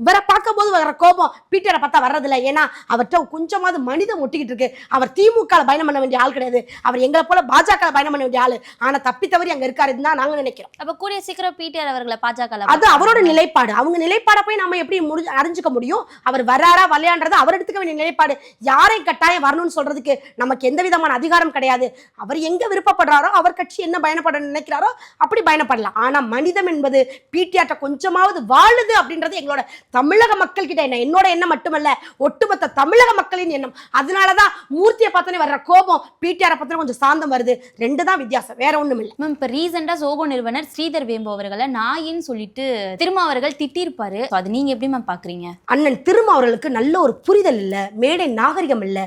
இவரை பார்க்கும் போது வர கோபம் பிடிஆரை பார்த்தா வர்றதில்லை. ஏன்னா அவர்கிட்ட கொஞ்சமாவது மனிதம் ஒட்டிக்கிட்டு இருக்கு. அவர் திமுக பயணம் பண்ண வேண்டிய ஆள் கிடையாது, அவர் எங்களை போல பாஜக பயணம் பண்ண வேண்டிய ஆளு. ஆனா தப்பி தவறி அங்க இருக்காருன்னு தான் நாங்க நினைக்கிறோம். அப்ப கூடிய சீக்கிரம் பிடிஆர் அவர்களை பாஜக அது அவரோட நிலைப்பாடு. அவங்க நிலைப்பாட போய் நம்ம எப்படி அறிஞ்சுக்க முடியும்? அவர் வராரா வரலையான்றது அவர் எடுத்துக்க வேண்டிய நிலைப்பாடு. யாரை கட்டாயம் வரணும்னு சொல்றதுக்கு நமக்கு எந்த விதமான அதிகாரம் கிடையாது. அவர் எங்க விருப்பப்படுறாரோ, அவர் கட்சி என்ன பயணப்பட நினைக்கிறாரோ அப்படி பயணப்படலாம். ஆனா மனிதம் என்பது பிடிஆர்ட்ட கொஞ்சமாவது வாழுது அப்படின்றது எங்களோட தமிழக மக்கள் கிட்ட என்னோட எண்ணம் மட்டுமல்ல, ஒட்டுமொத்த தமிழக மக்களின் எண்ணம். அதனாலதான் மூர்த்தியை பார்த்தோன்னே வர்ற கோபம், பிடிஆர் பார்த்தா கொஞ்சம் சாந்தம் வருது. ரெண்டு தான் வித்தியாசம், வேற ஒண்ணும் இல்லை. மேம் இப்ப ரீசெண்டா சோகோ நிறுவனர் ஸ்ரீதர் வேம்பு அவர்களை நாயின்னு சொல்லிட்டு திருமாவர்கள் திட்டிருப்பாரு. அது நீங்க எப்படி மேம் பாக்குறீங்க? அண்ணன் திருமாவர்களுக்கு நல்ல ஒரு புரிதல் இல்ல, மேடை நாகரிகம் இல்ல,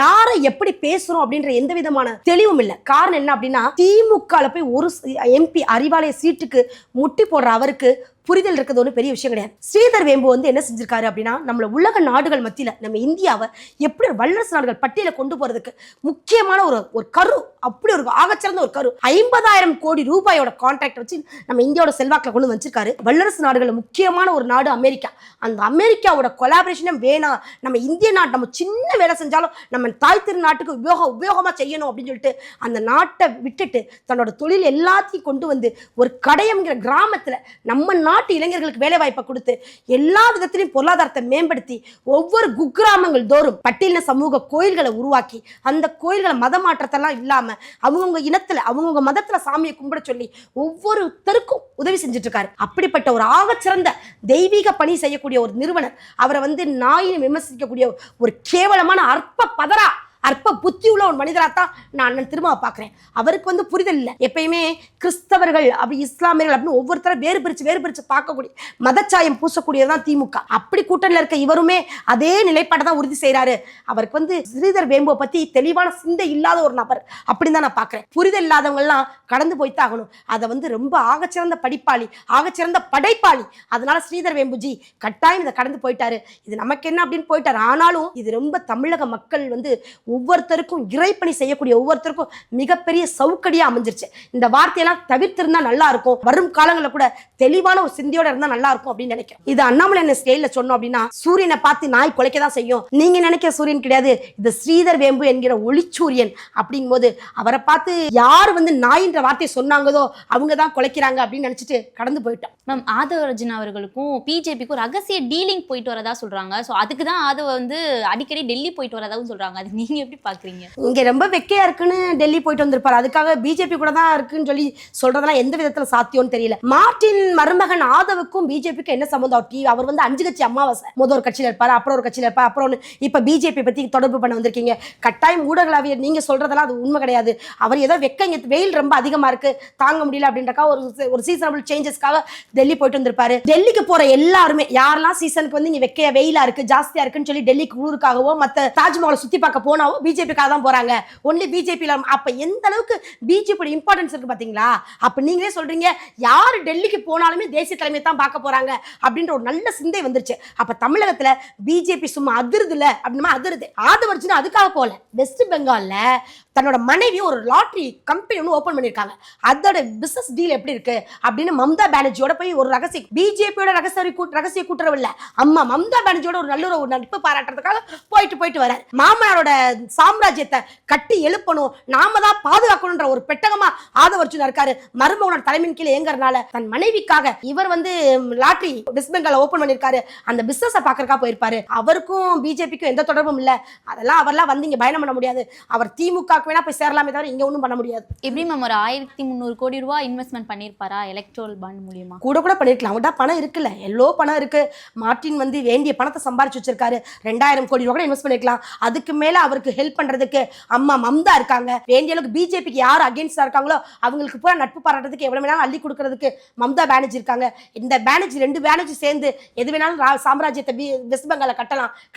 யாரை எப்படி பேசுறோம் அப்படின்ற எந்த விதமான தெளிவும் இல்ல. காரணம் என்ன அப்படின்னா, திமுக போய் ஒரு எம்பி அறிவாலய சீட்டுக்கு முட்டி போடுற அவருக்கு புரிதல் இருக்கிறது ஒன்றும் பெரிய விஷயம் கிடையாது. ஸ்ரீதர் வேம்பு வந்து என்ன செஞ்சிருக்காரு அப்படின்னா, நம்மள உலக நாடுகள் மத்தியில நம்ம இந்தியாவை எப்படி வல்லரசு நாடுகள் பட்டியல கொண்டு போறதுக்கு முக்கியமான ஒரு கரு, அப்படி ஒரு ஆகச்சிறந்த ஒரு கரு, 50,000 கோடி ரூபாயோட கான்ட்ராக்ட் வச்சு நம்ம இந்தியாவோட செல்வாக்கில் கொண்டு வச்சிருக்காரு. வல்லரசு நாடுகள் முக்கியமான ஒரு நாடு அமெரிக்கா. அந்த அமெரிக்காவோட கொலாபரேஷனும் வேணாம், நம்ம இந்திய நாட்டு நம்ம சின்ன வேலை செஞ்சாலும் நம்ம தாய் திரு நாட்டுக்கு உபயோகமா செய்யணும் அப்படின்னு சொல்லிட்டு அந்த நாட்டை விட்டுட்டு தன்னோட தொழில் எல்லாத்தையும் கொண்டு வந்து ஒரு கடையம்ங்கிற கிராமத்துல நம்ம நாட்டு இளைஞர்களுக்கு வேலை வாய்ப்பை கொடுத்து எல்லா விதத்திலையும் பொருளாதாரத்தை மேம்படுத்தி ஒவ்வொரு குக்கிராமங்கள் தோறும் பட்டியலின சமூக கோயில்களை உருவாக்கி அந்த கோயில்களை மத மாற்றத்தெல்லாம் இல்லாம அவங்கவுங்க இனத்துல அவங்கவுங்க மதத்துல சாமியை கும்பிட சொல்லி ஒவ்வொருத்தருக்கும் உதவி செஞ்சுட்டு இருக்காரு. அப்படிப்பட்ட ஒரு ஆகச்சிறந்த தெய்வீக பணி செய்யக்கூடிய ஒரு நிறுவனர் அவரை வந்து நாயின்னு விமர்சிக்கக்கூடிய ஒரு கேவலமான அற்ப பதரா அற்ப புத்தி உள்ள ஒரு மனிதராத்தான் நான் அண்ணன் திருமாவை பார்க்கிறேன். அவருக்கு வந்து புரிதல் இல்லை. எப்பயுமே கிறிஸ்தவர்கள் அப்படி இஸ்லாமியர்கள் அப்படின்னு ஒவ்வொருத்தரை வேறு பிரிச்சு பார்க்கக்கூடிய மதச்சாயம் பூசக்கூடியதான் திமுக. அப்படி கூட்டணியில் இருக்க இவருமே அதே நிலைப்பாட்டை தான் உறுதி செய்யறாரு. அவருக்கு வந்து ஸ்ரீதர் வேம்புவை பத்தி தெளிவான சிந்தை இல்லாத ஒரு நபர் அப்படின்னு தான் நான் பார்க்கிறேன். புரிதல் இல்லாதவங்க எல்லாம் கடந்து போய்த்தான் ஆகணும். அதை வந்து ரொம்ப ஆகச்சிறந்த படிப்பாளி, ஆகச்சிறந்த படைப்பாளி. அதனால ஸ்ரீதர் வேம்புஜி கட்டாயம் இதை கடந்து போயிட்டாரு. இது நமக்கு என்ன அப்படின்னு போயிட்டாரு. ஆனாலும் இது ரொம்ப தமிழக மக்கள் வந்து ஒவ்வொருத்தருக்கும் இறைப்பணி செய்யக்கூடிய ஒவ்வொருத்தருக்கும் மிகப்பெரிய சவுக்கடியா அமைஞ்சிருச்சு. இந்த வார்த்தையெல்லாம் தவிர்த்திருந்தா நல்லா இருக்கும். வரும் காலங்களில் கூட தெளிவான ஒரு சிந்தியோட இருந்தா நல்லா இருக்கும் அப்படின்னு நினைக்கிறேன். இது அண்ணாமலை என்ன ஸ்டைல்ல சொன்னோம் அப்படின்னா, சூரியனை பார்த்து நாய் குலைக்க தான் செய்யும். நீங்க நினைக்கிற சூரியன் கிடையாது, இது ஸ்ரீதர் வேம்பு என்கிற ஒளிச்சூரியன். அப்படிங்கும் போது அவரை பார்த்து யார் வந்து நாயின்ற வார்த்தையை சொன்னாங்கதோ அவங்க தான் குலைக்கிறாங்க அப்படின்னு நினைச்சிட்டு கடந்து போயிட்டோம். மேம் ஆதவ அர்ஜுனா அவர்களுக்கும் பிஜேபிக்கும் ரகசிய டீலிங் போயிட்டு வரதா சொல்றாங்க. ஸோ அதுக்கு தான் ஆதவ வந்து அடிக்கடி டெல்லி போயிட்டு வரதாவும் சொல்றாங்க. அது நீங்க எப்படி பாக்குறீங்க? இங்க ரொம்ப வெக்கையா இருக்குன்னு டெல்லி போயிட்டு வந்திருப்பாரு. அதுக்காக பிஜேபி கூட தான் இருக்குன்னு சொல்லி சொல்றதெல்லாம் எந்த விதத்துல சாத்தியம்னு தெரியல. மார்ட்டின் மருமகன் ஆதவுக்கும் பிஜேபிக்கும் என்ன சம்பந்தம்? அவர் வந்து 5 கட்சி அமாவாசை, முதல் ஒரு கட்சியில இருப்பாரு, அப்புறம் ஒரு கட்சியில இருப்பாரு, அப்புறம் இப்ப பிஜேபி பத்தி தொடர்பு பண்ண வந்திருக்கீங்க. கட்டாயம் ஊடகளாவிய நீங்க சொல்றதெல்லாம் அது உண்மை கிடையாது. அவர் ஏதோ வெக்கைங்க, வெயில் ரொம்ப அதிகமா இருக்கு தாங்க முடியல அப்படின்றக்கா ஒரு சீசனபிள் சேஞ்சஸ்க்காக டெல்லி போயிட்டு வந்திருப்பாரு. டெல்லிக்கு போற எல்லாருமே யாரெல்லாம் சீசனுக்கு வந்து இங்க வெக்கையா வெயிலா இருக்கு ஜாஸ்தியா இருக்குன்னு சொல்லி டெல்லிக்கு ஊருக்காகவோ மத்த தாஜ்மஹாலை சுத்தி பார்க்க போனாவோ பிஜேபிக்காக தான் போறாங்க. Only BJP. அப்ப எந்த அளவுக்கு பிஜேபி இம்பார்ட்டன்ஸ் இருக்கு பாத்தீங்களா? அப்ப நீங்களே சொல்றீங்க யாரு டெல்லிக்கு போனாலுமே தேசிய தலைமை தான் பார்க்க போறாங்க அப்படின்ற ஒரு நல்ல சிந்தை வந்துருச்சு. அப்ப தமிழகத்துல பிஜேபி சும்மா அதிருது இல்ல அப்படின்னா அதிருது. ஆதவர்ஜுனா அதுக்காக போல. வெஸ்ட் பெங்கால்ல தன்னோட மனைவி ஒரு லாட்டரி கம்பெனி ஒன்று ஓபன் பண்ணிருக்காங்க. அதோட பிசினஸ் டீல் எப்படி இருக்கு அப்படின்னு மம்தா பானர்ஜியோட போய் ஒரு ரகசிய பிஜேபியோட ரகசிய கூட்டுறவு இல்ல, அம்மா மம்தா பானர்ஜியோட ஒரு நல்ல ஒரு நட்பு பாராட்டுறதுக்காக போயிட்டு வர மாமனாரோட சாம்ராஜ்யத்தை கட்டி எழுப்பணும், நாம தான் பாதுகாக்கணும்ன்ற ஒரு பெட்டகமா ஆதவர்ஜுனா இருக்காரு. மருமகனோட தலைமையின் கீழே இயங்கறனால தன் மனைவிக்காக இவர் வந்து லாட்டரி வெஸ்ட் பெங்கால் ஓபன் பண்ணிருக்காரு. அந்த பிசினஸை பாக்குறதுக்காக போயிருப்பாரு. அவருக்கும் பிஜேபிக்கும் எந்த தொடர்பும் இல்ல. அதெல்லாம் அவர்லாம் வந்து இங்க பயணம் பண்ண முடியாது. அவர் திமுக வேணா போய் சேரலாமே தவிர இங்க ஒன்றும் பண்ண முடியாது. எப்படி மேம் ஒரு 1300 கோடி ரூபாய் இன்வெஸ்ட்மெண்ட் பண்ணிருப்பாரா எலக்ட்ரல் பாண்ட் மூலியமா? கூட பண்ணிருக்கலாம். அவர்கிட்ட பணம் இருக்குல்ல, எல்லோ பணம் இருக்கு. மார்ட்டின் வந்து வேண்டிய பணத்தை சம்பாரிச்சு வச்சிருக்காரு. 2000 கோடி ரூபாய் இன்வெஸ்ட் பண்ணிருக்கலாம். அதுக்கு மேல அவருக்கு ஹெல்ப் பண்றதுக்கு அம்மா மம்தா இருக்காங்க. வேண்டிய அளவுக்கு பிஜேபிக்கு யார் அகேன்ஸ்டா இருக்காங்களோ அவங்களுக்கு பூரா நட்பு பாராட்டுறதுக்கு எவ்வளவு வேணாலும் அள்ளி கொடுக்கறதுக்கு மம்தா பானர்ஜி இருக்காங்க. இந்த பானர்ஜி 2 பானர்ஜி சேர்ந்து எது வேணாலும் சாம்ராஜ்யத்தை வெஸ்ட் பெங்கால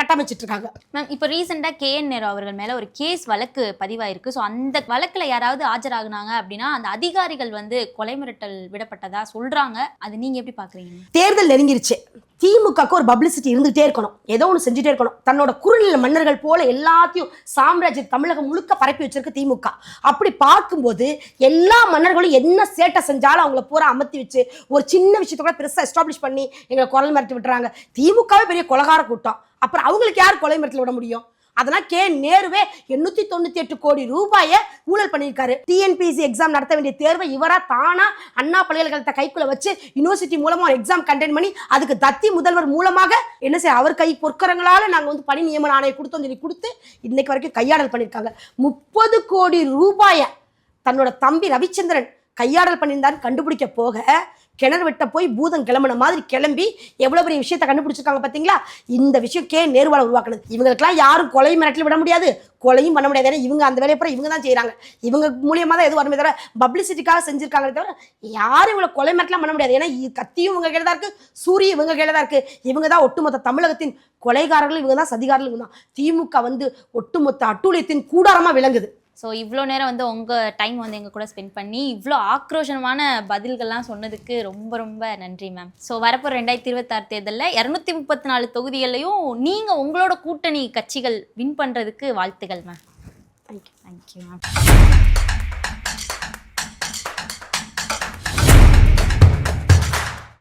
கட்டமைச்சிட்டு இருக்காங்க. மேம் இப்போ ரீசெண்டா KN நேரு அவர்கள் மேல ஒரு கேஸ் வழக்கு பதிவாயிருக்கு. ஸோ அந்த வழக்குல யாராவது ஆஜராகுனாங்க அப்படின்னா அந்த அதிகாரிகள் வந்து கொலை மிரட்டல் விடப்பட்டதா சொல்றாங்க. அது நீங்க எப்படி பாக்குறீங்க? தேர்தல் நெருங்கிருச்சு. திமுகக்கு ஒரு பப்ளிசிட்டி இருந்துகிட்டே இருக்கணும், ஏதோ ஒன்று செஞ்சுட்டே இருக்கணும். தன்னோட குறுநில மன்னர்கள் போல எல்லாத்தையும் சாம்ராஜ்ய தமிழகம் முழுக்க பரப்பி வச்சிருக்கு திமுக. அப்படி பார்க்கும்போது எல்லா மன்னர்களும் என்ன சேட்டை செஞ்சாலும் அவங்கள பூரா அமர்த்தி வச்சு ஒரு சின்ன விஷயத்த கூட பெருசா எஸ்டாப்ளிஷ் பண்ணி எங்களை குரல் மிரட்டி விட்டுறாங்க. திமுகவே பெரிய கொலகார கூட்டம். அப்புறம் அவங்களுக்கு யார் கொலை மிரட்டல் விட முடியும்? அதெல்லாம் நேருவே 898 கோடி ரூபாயை ஊழல் பண்ணியிருக்காரு. டிஎன்பிஎஸ்சி எக்ஸாம் நடத்த வேண்டிய தேர்வை இவரா தானா அண்ணா பல்கலைக்கழகத்தை கைக்குள்ள வச்சு யூனிவர்சிட்டி மூலமா ஒரு எக்ஸாம் கண்டெயின் பண்ணி அதுக்கு தத்தி முதல்வர் மூலமாக என்ன செய்ய அவர் கை பொற்கரங்களால நாங்க வந்து பணி நியமன ஆணையை கொடுத்தோம் சொல்லி கொடுத்து இன்னைக்கு வரைக்கும் கையாடல் பண்ணியிருக்காங்க. 30 கோடி ரூபாயை தன்னோட தம்பி ரவிச்சந்திரன் கையாடல் பண்ணியிருந்தாரு கண்டுபிடிக்க போக கிணறு வெட்ட போய் பூதம் கிளம்பின மாதிரி கிளம்பி எவ்வளவு பெரிய விஷயத்தை கண்டுபிடிச்சிருக்காங்க பாத்தீங்களா. இந்த விஷயம் நேருவால உருவாக்குனது. இவங்களுக்கெல்லாம் யாரும் கொலையும் மிரட்டல் விட முடியாது, கொலையும் பண்ண முடியாது. ஏன்னா இவங்க அந்த வேலையை இவங்க தான் செய்யறாங்க. இவங்க மூலியமா தான் எதுவும் வருமே தவிர பப்ளிசிட்டிக்காக செஞ்சிருக்காங்களே தவிர யாரும் இவங்களை கொலை மிரட்டலாம் பண்ண முடியாது. ஏன்னா கத்தியும் இவங்க கையில தான் இருக்கு, சூரிய இவங்க கையில தான் இருக்கு. இவங்க தான் ஒட்டுமொத்த தமிழகத்தின் கொலைகாரர்கள், இவங்க தான் சதிகாரர்கள், இவங்க தான். திமுக வந்து ஒட்டுமொத்த அட்டூழியத்தின் கூடாரமா விளங்குது. ஸோ இவ்வளோ நேரம் வந்து உங்கள் டைம் வந்து எங்கள் கூட ஸ்பெண்ட் பண்ணி இவ்வளோ ஆக்ரோஷமான பதில்கள்லாம் சொன்னதுக்கு ரொம்ப ரொம்ப நன்றி மேம். ஸோ வரப்போ 2026 தேர்தலில் 234 தொகுதிகளையும் நீங்கள் உங்களோட கூட்டணி கட்சிகள் வின் பண்ணுறதுக்கு வாழ்த்துக்கள் மேம். Thank you ma'am.